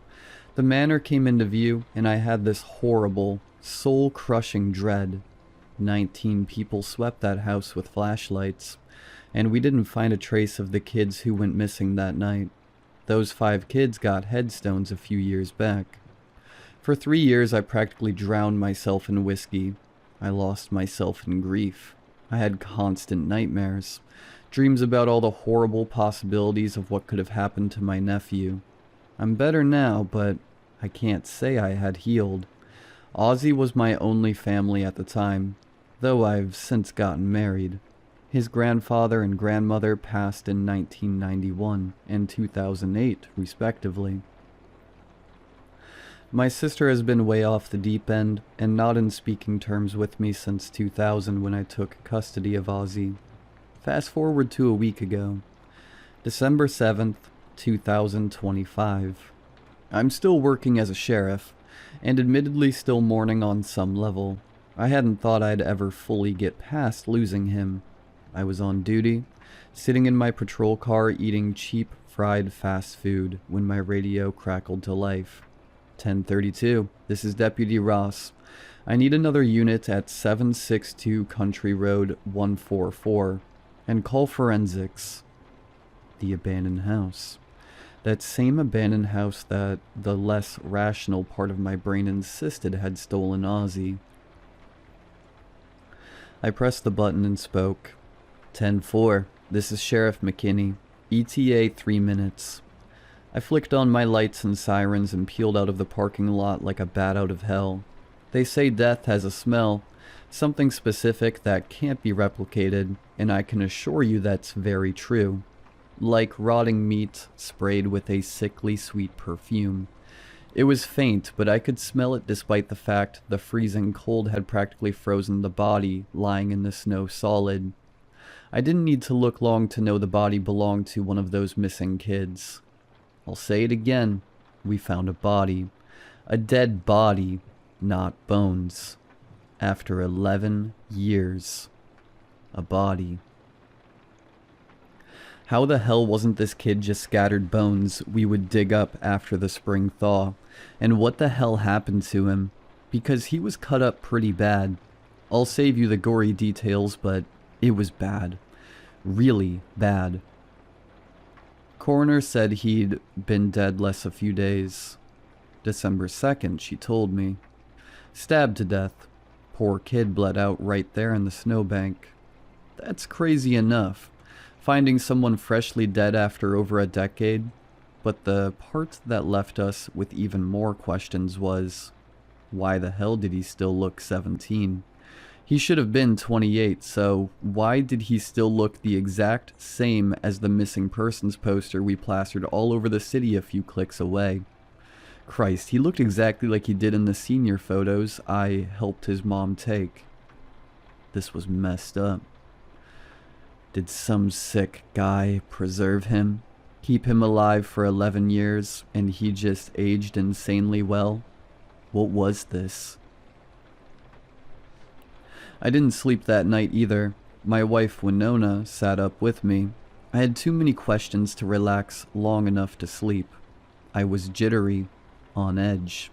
The manor came into view, and I had this horrible, soul-crushing dread. 19 people swept that house with flashlights, and we didn't find a trace of the kids who went missing that night. Those 5 kids got headstones a few years back. For 3 years I practically drowned myself in whiskey. I lost myself in grief. I had constant nightmares. Dreams about all the horrible possibilities of what could have happened to my nephew. I'm better now, but I can't say I had healed. Ozzy was my only family at the time, though I've since gotten married. His grandfather and grandmother passed in 1991 and 2008, respectively. My sister has been way off the deep end and not in speaking terms with me since 2000 when I took custody of Ozzy. Fast forward to a week ago, December 7th, 2025. I'm still working as a sheriff, and admittedly still mourning on some level. I hadn't thought I'd ever fully get past losing him. I was on duty, sitting in my patrol car eating cheap fried fast food when my radio crackled to life. 1032, this is Deputy Ross. I need another unit at 762 Country Road 144. And call forensics. The abandoned house. That same abandoned house that the less rational part of my brain insisted had stolen Ozzy. I pressed the button and spoke. 10-4, this is Sheriff McKinney. ETA 3 minutes. I flicked on my lights and sirens and peeled out of the parking lot like a bat out of hell. They say death has a smell. Something specific that can't be replicated, and I can assure you that's very true. Like rotting meat sprayed with a sickly sweet perfume. It was faint, but I could smell it despite the fact the freezing cold had practically frozen the body lying in the snow solid. I didn't need to look long to know the body belonged to one of those missing kids. I'll say it again, we found a body. A dead body, not bones. After 11 years. A body. How the hell wasn't this kid just scattered bones we would dig up after the spring thaw? And what the hell happened to him? Because he was cut up pretty bad. I'll save you the gory details, but it was bad. Really bad. Coroner said he'd been dead less a few days. December 2nd, she told me. Stabbed to death. Poor kid bled out right there in the snowbank. That's crazy enough. Finding someone freshly dead after over a decade. But the part that left us with even more questions was, why the hell did he still look 17? He should have been 28, so why did he still look the exact same as the missing persons poster we plastered all over the city a few clicks away? Christ, he looked exactly like he did in the senior photos I helped his mom take. This was messed up. Did some sick guy preserve him? Keep him alive for 11 years and he just aged insanely well? What was this? I didn't sleep that night either. My wife Winona sat up with me. I had too many questions to relax long enough to sleep. I was jittery, on edge.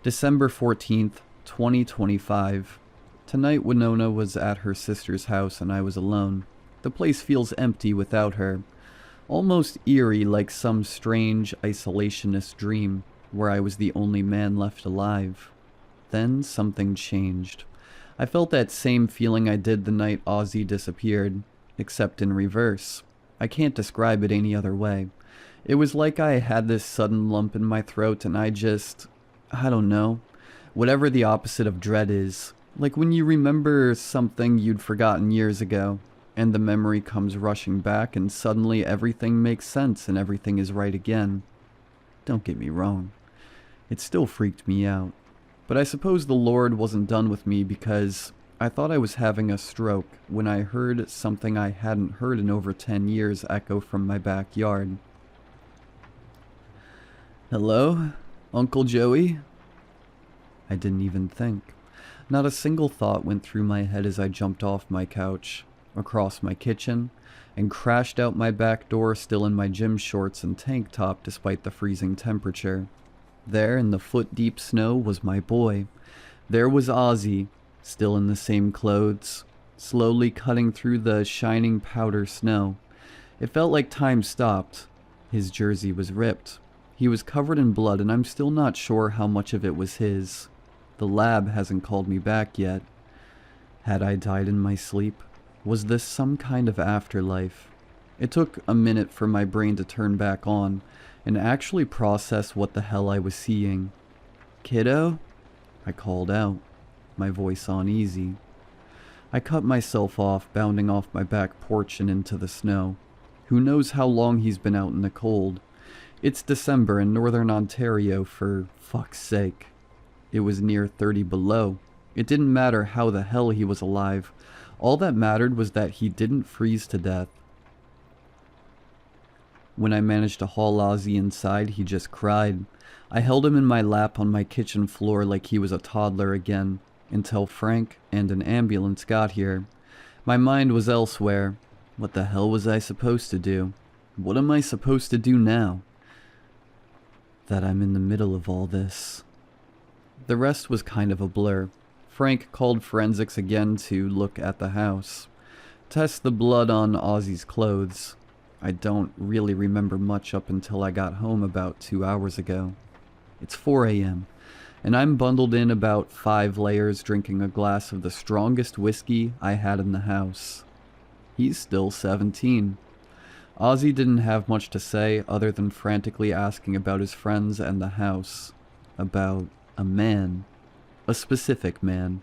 December 14th, 2025. Tonight Winona was at her sister's house and I was alone. The place feels empty without her. Almost eerie, like some strange isolationist dream where I was the only man left alive. Then something changed. I felt that same feeling I did the night Ozzy disappeared, except in reverse. I can't describe it any other way. It was like I had this sudden lump in my throat and I don't know, whatever the opposite of dread is. Like when you remember something you'd forgotten years ago, and the memory comes rushing back and suddenly everything makes sense and everything is right again. Don't get me wrong. It still freaked me out. But I suppose the Lord wasn't done with me because I thought I was having a stroke when I heard something I hadn't heard in over 10 years echo from my backyard. Hello, Uncle Joey? I didn't even think. Not a single thought went through my head as I jumped off my couch, across my kitchen, and crashed out my back door still in my gym shorts and tank top despite the freezing temperature. There in the foot-deep snow was my boy. There was Ozzy, still in the same clothes, slowly cutting through the shining powder snow. It felt like time stopped. His jersey was ripped. He was covered in blood and I'm still not sure how much of it was his. The lab hasn't called me back yet. Had I died in my sleep? Was this some kind of afterlife? It took a minute for my brain to turn back on and actually process what the hell I was seeing. Kiddo? I called out, my voice uneasy. I cut myself off, bounding off my back porch and into the snow. Who knows how long he's been out in the cold? It's December in northern Ontario, for fuck's sake. It was near 30 below. It didn't matter how the hell he was alive. All that mattered was that he didn't freeze to death. When I managed to haul Ozzy inside, he just cried. I held him in my lap on my kitchen floor like he was a toddler again, until Frank and an ambulance got here. My mind was elsewhere. What the hell was I supposed to do? What am I supposed to do now? That I'm in the middle of all this. The rest was kind of a blur. Frank called forensics again to look at the house. Test the blood on Ozzy's clothes. I don't really remember much up until I got home about 2 hours ago. It's 4 a.m., and I'm bundled in about 5 layers drinking a glass of the strongest whiskey I had in the house. He's still 17. Ozzy didn't have much to say other than frantically asking about his friends and the house. About a man. A specific man.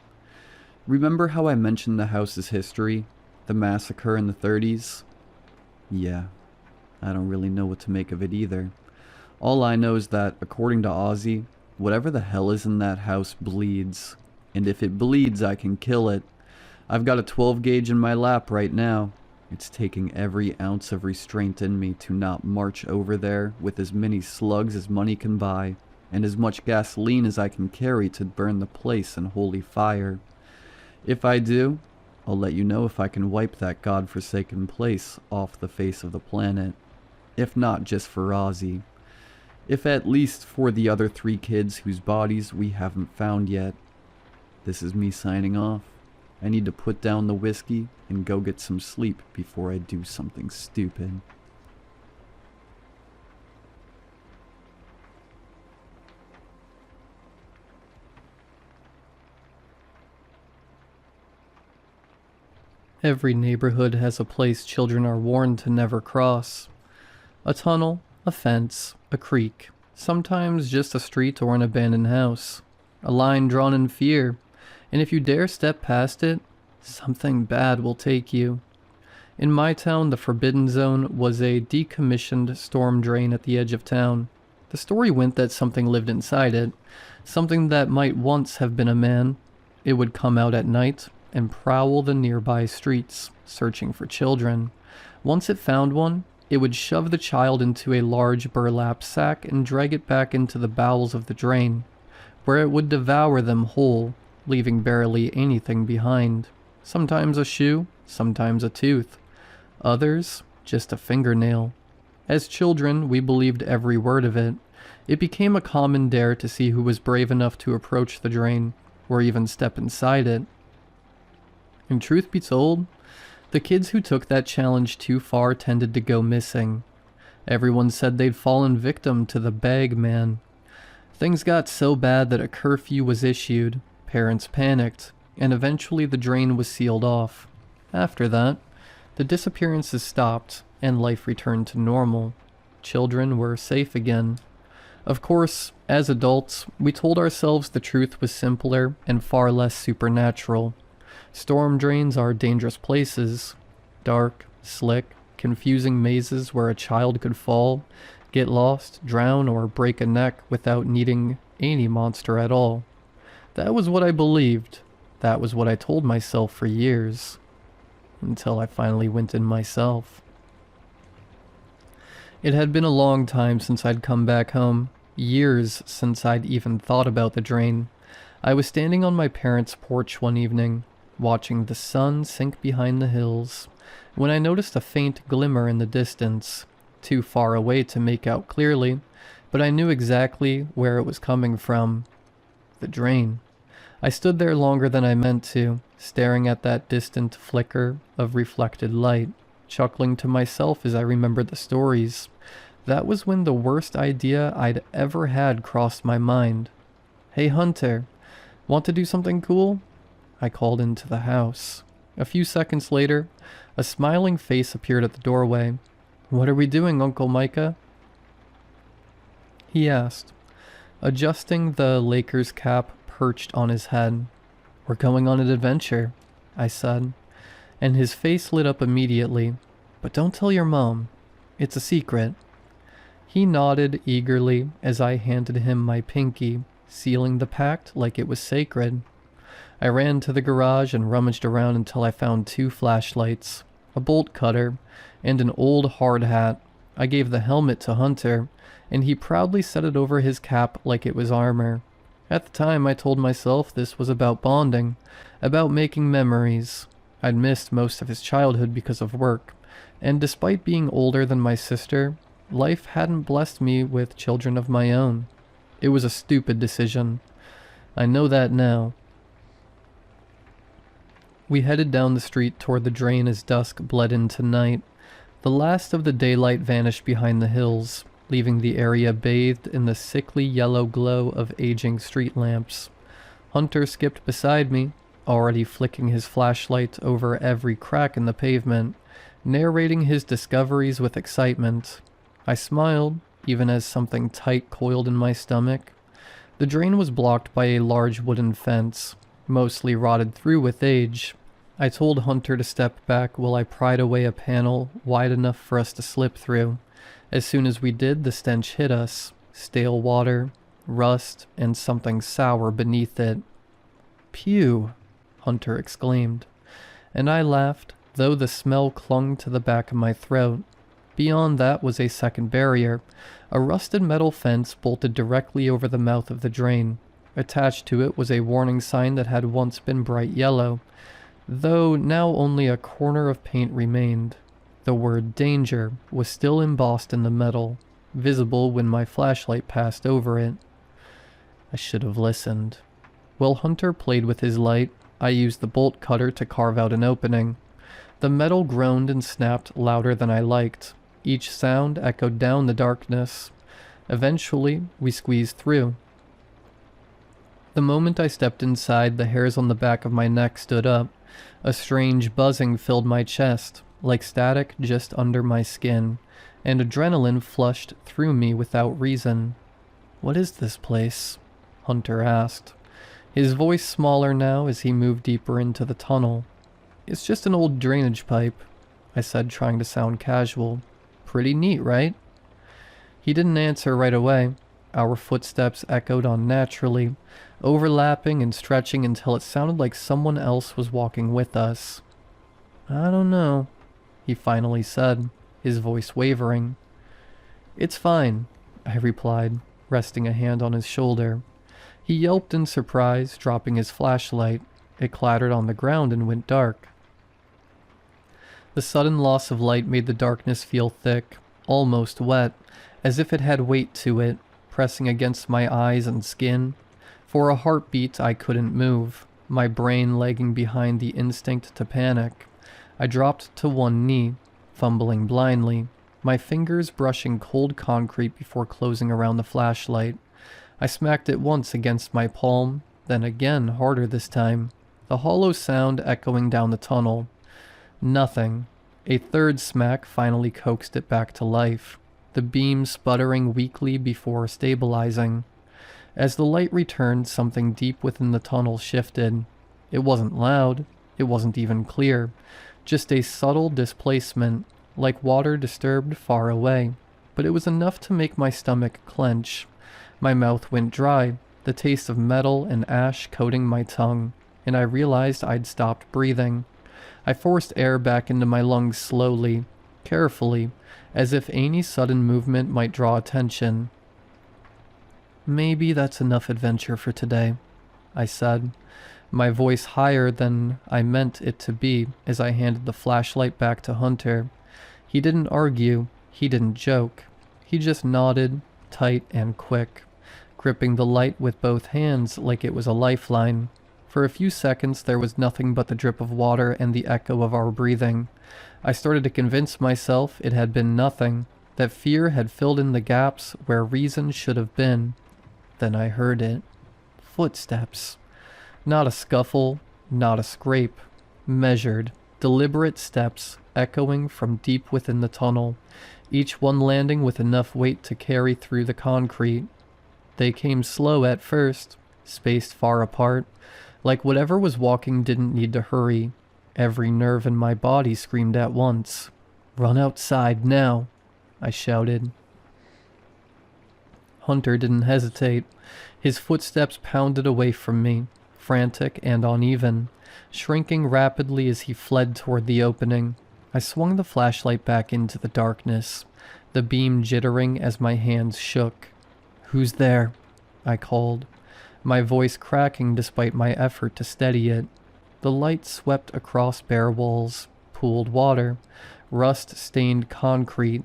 Remember how I mentioned the house's history? The massacre in the 30s? Yeah, I don't really know what to make of it either. All I know is that, according to Ozzy, whatever the hell is in that house bleeds. And if it bleeds, I can kill it. I've got a 12 gauge in my lap right now. It's taking every ounce of restraint in me to not march over there with as many slugs as money can buy, and as much gasoline as I can carry to burn the place in holy fire. If I do, I'll let you know if I can wipe that godforsaken place off the face of the planet. If not just for Ozzy. If at least for the other 3 kids whose bodies we haven't found yet. This is me signing off. I need to put down the whiskey and go get some sleep before I do something stupid. Every neighborhood has a place children are warned to never cross. A tunnel, a fence, a creek, sometimes just a street or an abandoned house. A line drawn in fear, and if you dare step past it, something bad will take you. In my town, the Forbidden Zone was a decommissioned storm drain at the edge of town. The story went that something lived inside it, something that might once have been a man. It would come out at night and prowl the nearby streets, searching for children. Once it found one, it would shove the child into a large burlap sack and drag it back into the bowels of the drain, where it would devour them whole, leaving barely anything behind. Sometimes a shoe, sometimes a tooth. Others, just a fingernail. As children, we believed every word of it. It became a common dare to see who was brave enough to approach the drain, or even step inside it. And truth be told, the kids who took that challenge too far tended to go missing. Everyone said they'd fallen victim to the bag man. Things got so bad that a curfew was issued, parents panicked, and eventually the drain was sealed off. After that, the disappearances stopped, and life returned to normal. Children were safe again. Of course, as adults, we told ourselves the truth was simpler and far less supernatural. Storm drains are dangerous places. Dark, slick, confusing mazes where a child could fall, get lost, drown, or break a neck without needing any monster at all. That was what I believed. That was what I told myself for years. Until I finally went in myself. It had been a long time since I'd come back home. Years since I'd even thought about the drain. I was standing on my parents' porch one evening, watching the sun sink behind the hills, when I noticed a faint glimmer in the distance, too far away to make out clearly, but I knew exactly where it was coming from. The drain. I stood there longer than I meant to, staring at that distant flicker of reflected light, chuckling to myself as I remembered the stories. That was when the worst idea I'd ever had crossed my mind. "Hey Hunter, want to do something cool?" I called into the house. A few seconds later, a smiling face appeared at the doorway. "What are we doing, Uncle Micah?" he asked, adjusting the Lakers cap perched on his head. "We're going on an adventure," I said, and his face lit up immediately. "But don't tell your mom. It's a secret." He nodded eagerly as I handed him my pinky, sealing the pact like it was sacred. I ran to the garage and rummaged around until I found 2 flashlights, a bolt cutter, and an old hard hat. I gave the helmet to Hunter, and he proudly set it over his cap like it was armor. At the time, I told myself this was about bonding, about making memories. I'd missed most of his childhood because of work, and despite being older than my sister, life hadn't blessed me with children of my own. It was a stupid decision. I know that now. We headed down the street toward the drain as dusk bled into night. The last of the daylight vanished behind the hills, leaving the area bathed in the sickly yellow glow of aging street lamps. Hunter skipped beside me, already flicking his flashlight over every crack in the pavement, narrating his discoveries with excitement. I smiled, even as something tight coiled in my stomach. The drain was blocked by a large wooden fence, mostly rotted through with age. I told Hunter to step back while I pried away a panel wide enough for us to slip through. As soon as we did, the stench hit us. Stale water, rust, and something sour beneath it. "Pew!" Hunter exclaimed. And I laughed, though the smell clung to the back of my throat. Beyond that was a second barrier, a rusted metal fence bolted directly over the mouth of the drain. Attached to it was a warning sign that had once been bright yellow. though now only a corner of paint remained. The word danger was still embossed in the metal, visible when my flashlight passed over it. I should have listened. While Hunter played with his light, I used the bolt cutter to carve out an opening. The metal groaned and snapped louder than I liked. Each sound echoed down the darkness. Eventually, we squeezed through. The moment I stepped inside, the hairs on the back of my neck stood up. A strange buzzing filled my chest, like static just under my skin, and adrenaline flushed through me without reason. "What is this place?" Hunter asked, his voice smaller now as he moved deeper into the tunnel. "It's just an old drainage pipe," I said, trying to sound casual. "Pretty neat, right?" He didn't answer right away. Our footsteps echoed unnaturally, overlapping and stretching until it sounded like someone else was walking with us. "I don't know," he finally said, his voice wavering. "It's fine," I replied, resting a hand on his shoulder. He yelped in surprise, dropping his flashlight. It clattered on the ground and went dark. The sudden loss of light made the darkness feel thick, almost wet, as if it had weight to it, pressing against my eyes and skin. For a heartbeat, I couldn't move, my brain lagging behind the instinct to panic. I dropped to one knee, fumbling blindly, my fingers brushing cold concrete before closing around the flashlight. I smacked it once against my palm, then again, harder this time, the hollow sound echoing down the tunnel. Nothing. A third smack finally coaxed it back to life, the beam sputtering weakly before stabilizing. As the light returned, something deep within the tunnel shifted. It wasn't loud, it wasn't even clear, just a subtle displacement, like water disturbed far away, but it was enough to make my stomach clench. My mouth went dry, the taste of metal and ash coating my tongue, and I realized I'd stopped breathing. I forced air back into my lungs slowly, carefully, as if any sudden movement might draw attention. "Maybe that's enough adventure for today," I said, my voice higher than I meant it to be as I handed the flashlight back to Hunter. He didn't argue, he didn't joke. He just nodded, tight and quick, gripping the light with both hands like it was a lifeline. For a few seconds there was nothing but the drip of water and the echo of our breathing. I started to convince myself it had been nothing, that fear had filled in the gaps where reason should have been. Then I heard it. Footsteps. Not a scuffle, not a scrape. Measured, deliberate steps echoing from deep within the tunnel, each one landing with enough weight to carry through the concrete. They came slow at first, spaced far apart, like whatever was walking didn't need to hurry. Every nerve in my body screamed at once. "Run outside now," I shouted. Hunter didn't hesitate. His footsteps pounded away from me, frantic and uneven, shrinking rapidly as he fled toward the opening. I swung the flashlight back into the darkness, the beam jittering as my hands shook. "Who's there?" I called, my voice cracking despite my effort to steady it. The light swept across bare walls, pooled water, rust-stained concrete.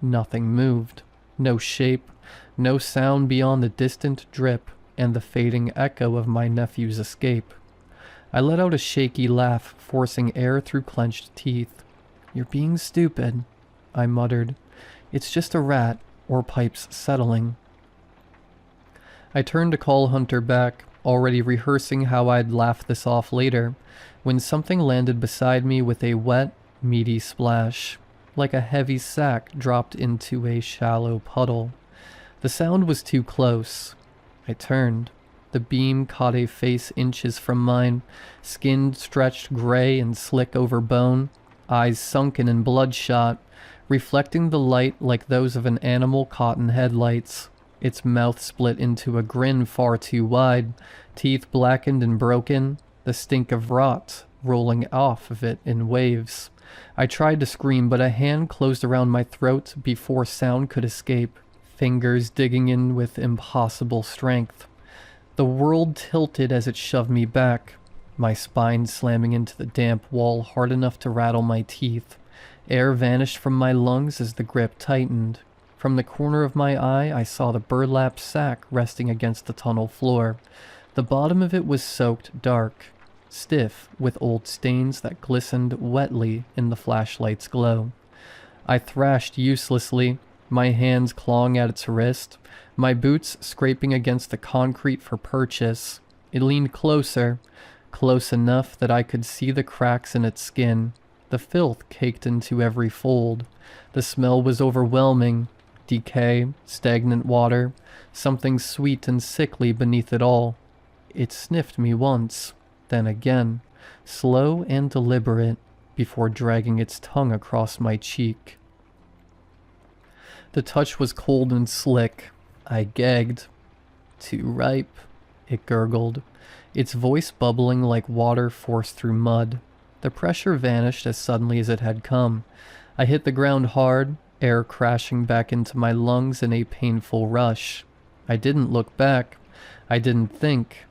Nothing moved. No shape, no sound beyond the distant drip and the fading echo of my nephew's escape. I let out a shaky laugh, forcing air through clenched teeth. "You're being stupid," I muttered. "It's just a rat, or pipes settling." I turned to call Hunter back, already rehearsing how I'd laugh this off later, when something landed beside me with a wet, meaty splash, like a heavy sack dropped into a shallow puddle. The sound was too close. I turned. The beam caught a face inches from mine, skin stretched gray and slick over bone, eyes sunken and bloodshot, reflecting the light like those of an animal caught in headlights. Its mouth split into a grin far too wide, teeth blackened and broken, the stink of rot rolling off of it in waves. I tried to scream, but a hand closed around my throat before sound could escape, fingers digging in with impossible strength. The world tilted as it shoved me back. my spine slamming into the damp wall hard enough to rattle my teeth. Air vanished from my lungs as the grip tightened. From the corner of my eye, I saw the burlap sack resting against the tunnel floor. The bottom of it was soaked dark, stiff with old stains that glistened wetly in the flashlight's glow. I thrashed uselessly, my hands clawing at its wrist, my boots scraping against the concrete for purchase. It leaned closer, close enough that I could see the cracks in its skin. The filth caked into every fold. The smell was overwhelming. Decay, stagnant water, something sweet and sickly beneath it all. It sniffed me once, then again, slow and deliberate, before dragging its tongue across my cheek. The touch was cold and slick. I gagged. Too ripe, it gurgled, its voice bubbling like water forced through mud. The pressure vanished as suddenly as it had come. I hit the ground hard, air crashing back into my lungs in a painful rush. I didn't look back. I didn't think.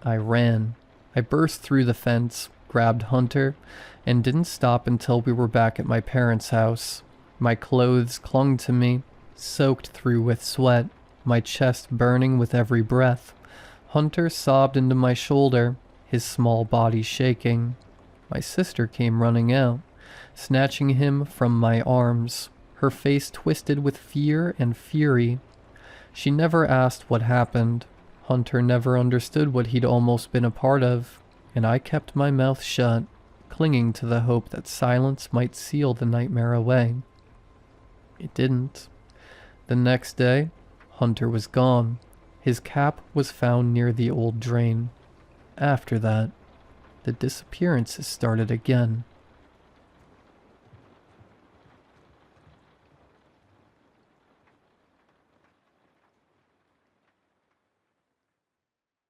I ran. I burst through the fence, grabbed Hunter, and didn't stop until we were back at my parents' house. My clothes clung to me, soaked through with sweat, my chest burning with every breath. Hunter sobbed into my shoulder, his small body shaking. My sister came running out, snatching him from my arms, her face twisted with fear and fury. She never asked what happened. Hunter never understood what he'd almost been a part of, and I kept my mouth shut, clinging to the hope that silence might seal the nightmare away. It didn't. The next day, Hunter was gone. His cap was found near the old drain. After that, the disappearances started again.